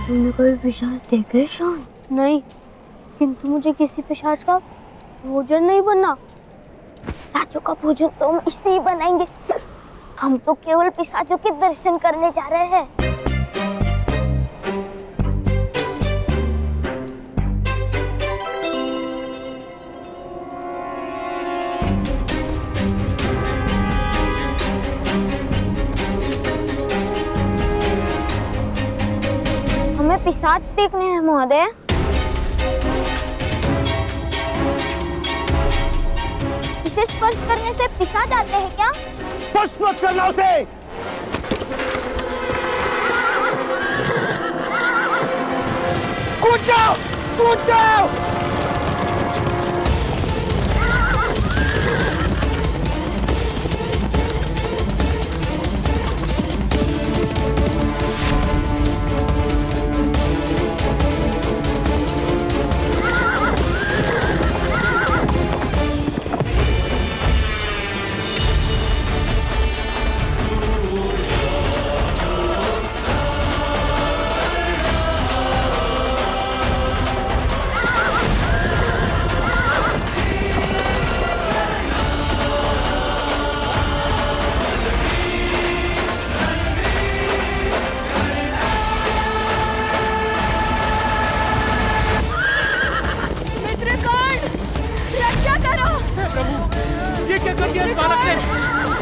तुमने कोई पिशाच देखे शान? नहीं, किंतु मुझे किसी पिशाच का भोजन नहीं बनना। पिशाचों का भोजन तो हम इससे ही बनाएंगे। हम तो केवल पिशाचों के दर्शन करने जा रहे हैं। हमें पिशाच देखने हैं महोदय। इसे स्पर्श करने से पिशाच आते हैं क्या? स्पर्श मत करना उसे। कूद जाओ, कूद जाओ।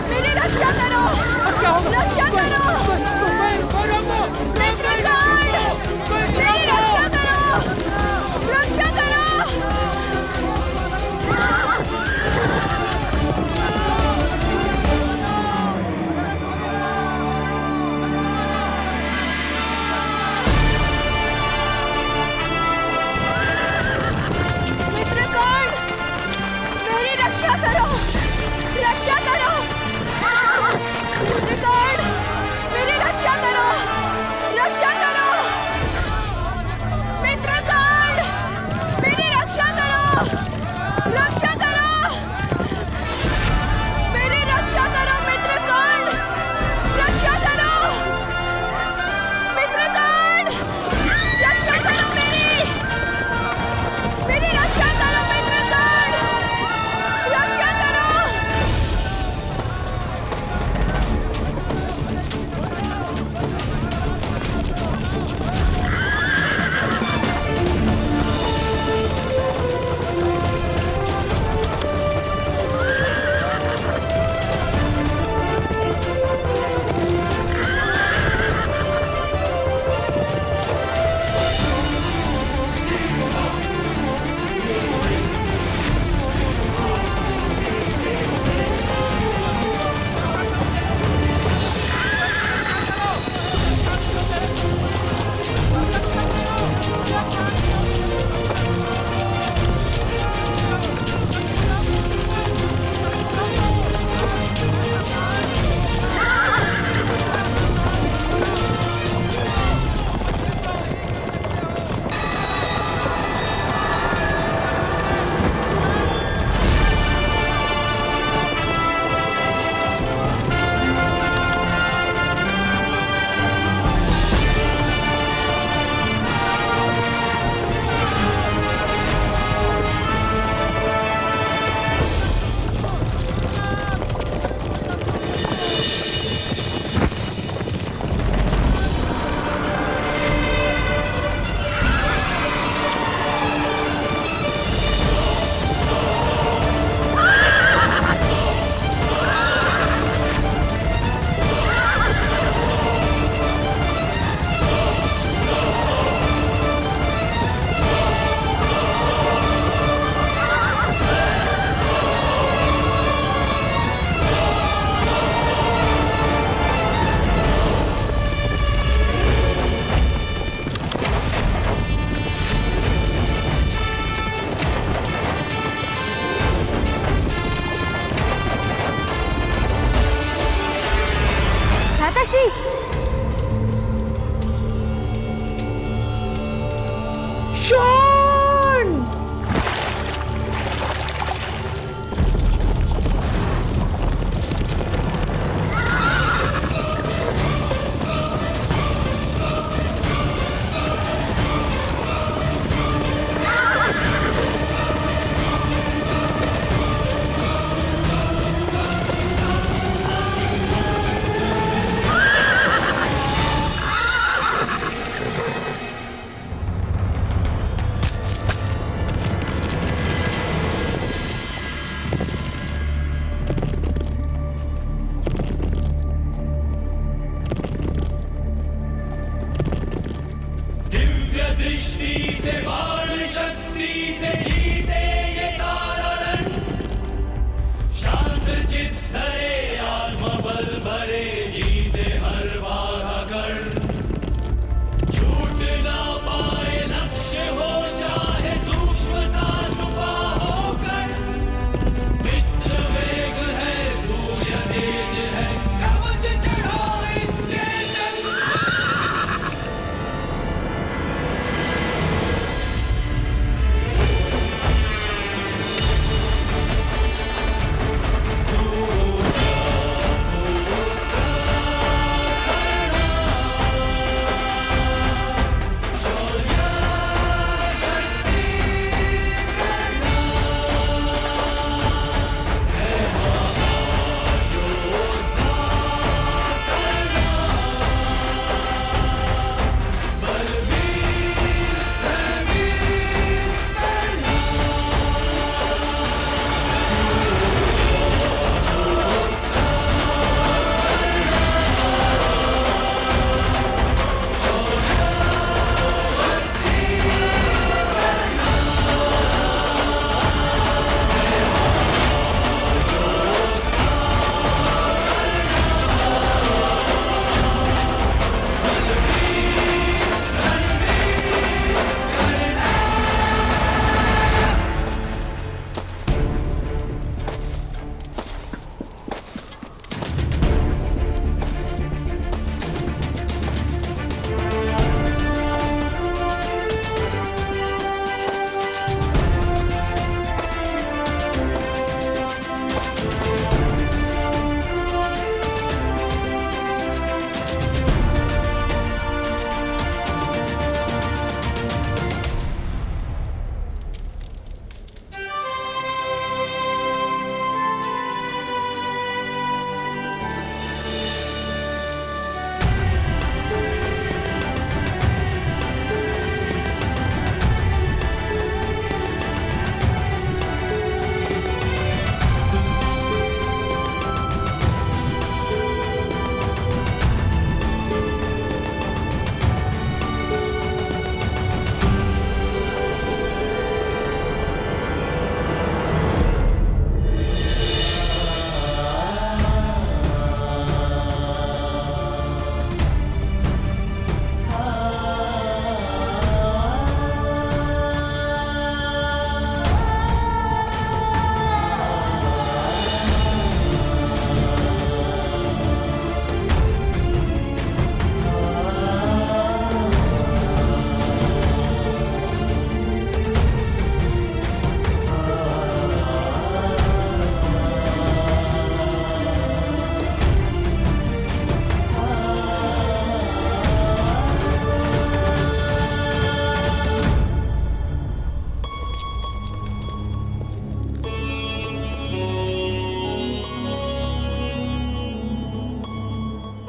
मेरी रक्षा करो। अब क्या होगा? रक्षा करो। मेरी रक्षा करो। रक्षा करो। मित्रगण, मेरी रक्षा करो। रक्षा करो।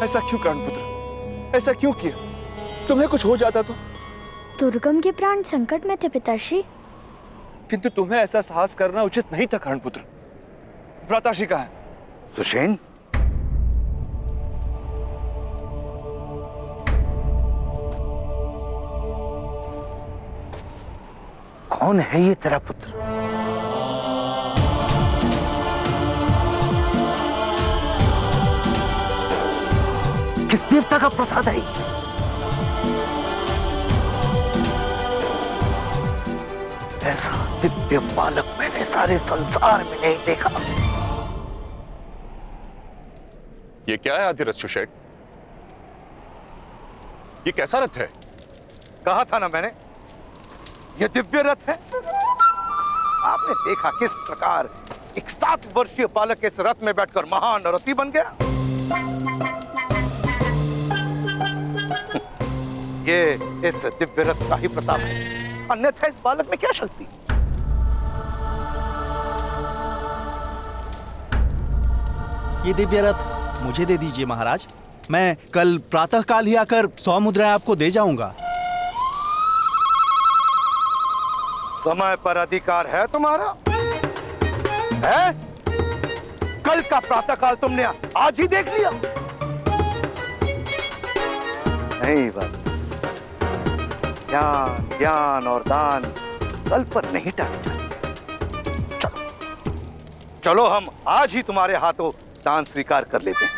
ऐसा क्यों कर्ण पुत्र, ऐसा क्यों किया? तुम्हें कुछ हो जाता तो? दुर्गम के प्राण संकट में थे पिताश्री। किंतु तुम्हें ऐसा साहस करना उचित नहीं था कर्ण पुत्र। भ्राताश्री कहाँ है? सुषेण, कौन है ये तेरा पुत्र? किस देवता का प्रसाद है? ऐसा दिव्य बालक मैंने सारे संसार में नहीं देखा। ये क्या है आदिरथ सुषेण? ये कैसा रथ है? कहा था ना मैंने, ये दिव्य रथ है। आपने देखा किस प्रकार एक 7 वर्षीय बालक इस रथ में बैठकर महान रथी बन गया। ये इस दिव्य रथ का ही प्रताप है, अन्यथा इस बालक में क्या शक्ति? ये दिव्य रथ मुझे दे दीजिए महाराज। मैं कल प्रातःकाल ही आकर 100 मुद्राएं आपको दे जाऊंगा। समय पर अधिकार है तुम्हारा? है? कल का प्रातःकाल तुमने आज ही देख लिया? नहीं बस, ज्ञान ज्ञान और दान कल पर नहीं टाले जाते। चलो चलो, हम आज ही तुम्हारे हाथों दान स्वीकार कर लेते हैं।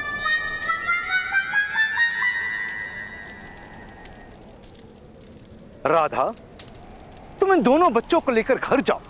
राधा, तुम इन दोनों बच्चों को लेकर घर जाओ।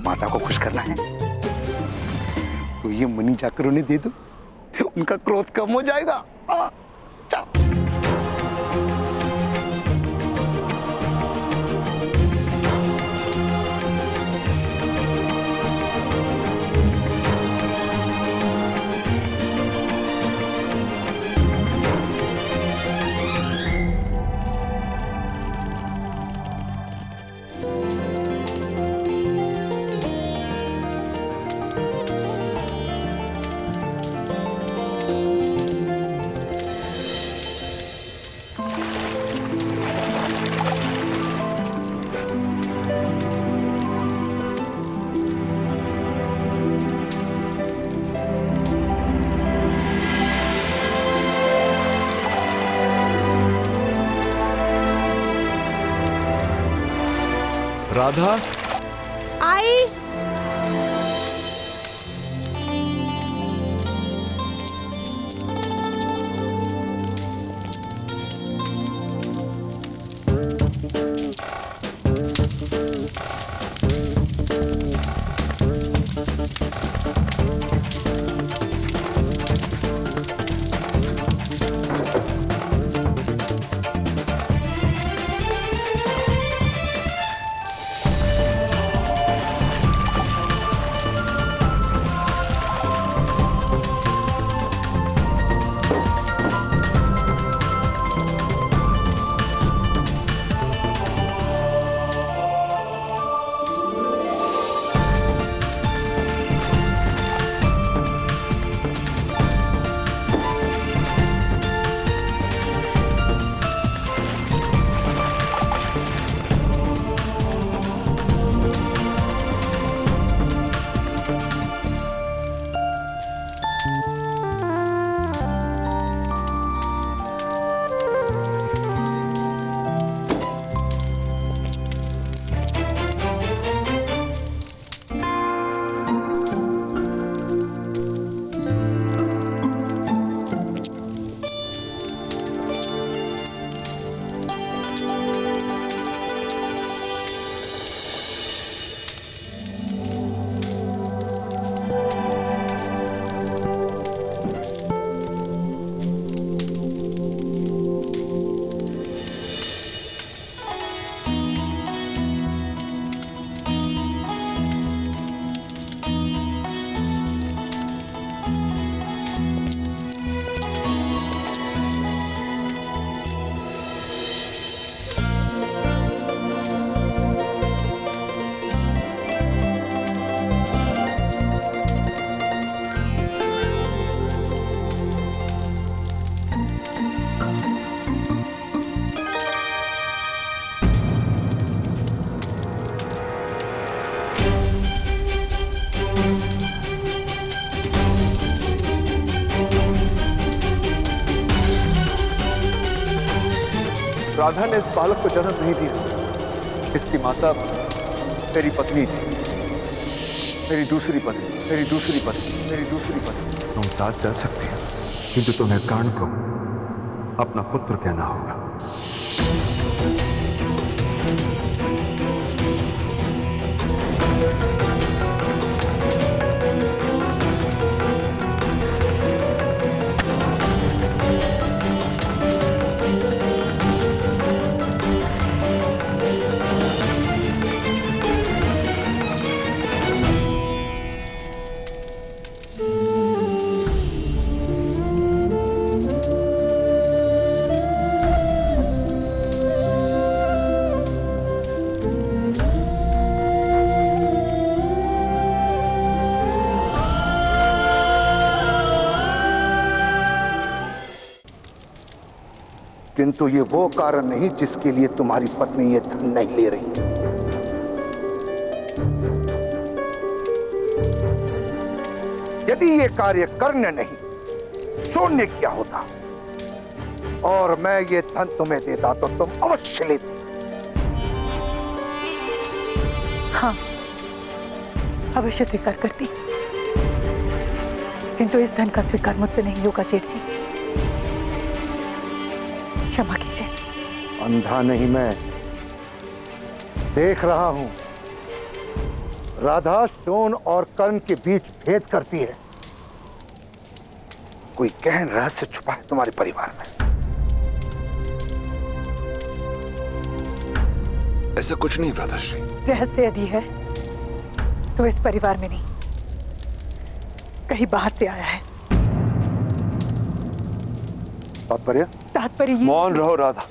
माता को खुश करना है तो ये मनी जाकर उन्हें दे दो, उनका क्रोध कम हो जाएगा। जाओ। राधा, आई। राधा ने इस बालक को जन्म नहीं दिया। इसकी माता मेरी पत्नी थी, मेरी दूसरी पत्नी, मेरी दूसरी पत्नी, मेरी दूसरी पत्नी। तुम साथ चल सकती हो, किंतु तुम्हें कर्ण को अपना पुत्र कहना होगा। किंतु ये वो कारण नहीं जिसके लिए तुम्हारी पत्नी ये धन नहीं ले रही। यदि ये कार्य कर्ण नहीं शून्य किया होता और मैं ये धन तुम्हें देता तो तुम अवश्य लेती। हाँ, अवश्य स्वीकार करती, किंतु इस धन का स्वीकार मुझसे नहीं होगा जेठ जी। क्षमा कीजिए। अंधा नहीं, मैं देख रहा हूं। राधा शोण और कर्ण के बीच भेद करती है। कोई गहन रहस्य छुपा है तुम्हारे परिवार में। ऐसा कुछ नहीं भ्राताश्री। रहस्य यदि है तो इस परिवार में नहीं, कहीं बाहर से आया है। तात्पर्य मौन रहो राधा।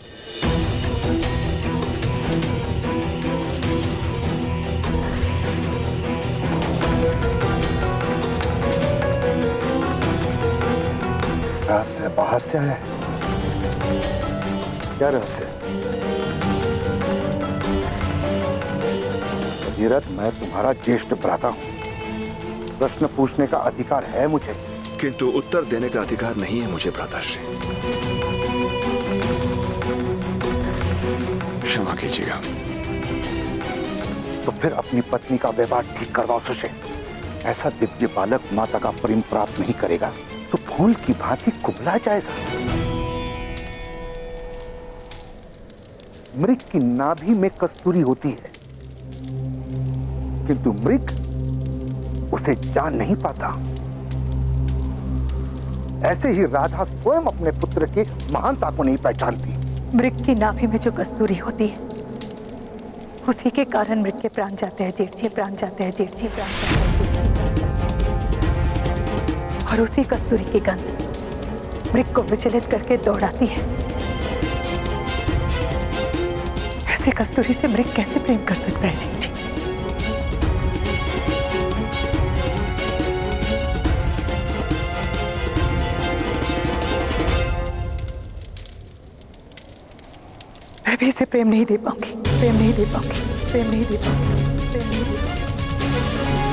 रहस्य बाहर से आया है? क्या रहस्य? भगीरथ, मैं तुम्हारा ज्येष्ठ भ्राता हूं। प्रश्न पूछने का अधिकार है मुझे, किंतु उत्तर देने का अधिकार नहीं है मुझे भ्राताश्री। क्षमा कीजिएगा। तो फिर अपनी पत्नी का व्यवहार ठीक करवाओ सुशेन। ऐसा दिव्य बालक माता का प्रेम प्राप्त नहीं करेगा तो फूल की भांति कुबला जाएगा। मृग की नाभि में कस्तूरी होती है, किंतु मृग उसे जान नहीं पाता। ऐसे ही राधा स्वयं अपने पुत्र की महानता को नहीं पहचानती। मृग की नाभि में जो कस्तूरी होती है, उसी के कारण मृग के प्राण जाते हैं जेठ जी, प्राण जाते हैं जेठ जी, प्राण जाते हैं। और उसी कस्तूरी की गंध मृग को विचलित करके दौड़ाती है। ऐसे कस्तूरी से मृग कैसे प्रेम कर सकता है जेठ जी? मैं भी इसे प्रेम नहीं दे पाऊंगी, प्रेम नहीं दे पाऊंगी, प्रेम नहीं दे पाऊंगी, प्रेम नहीं दे पाऊंगी।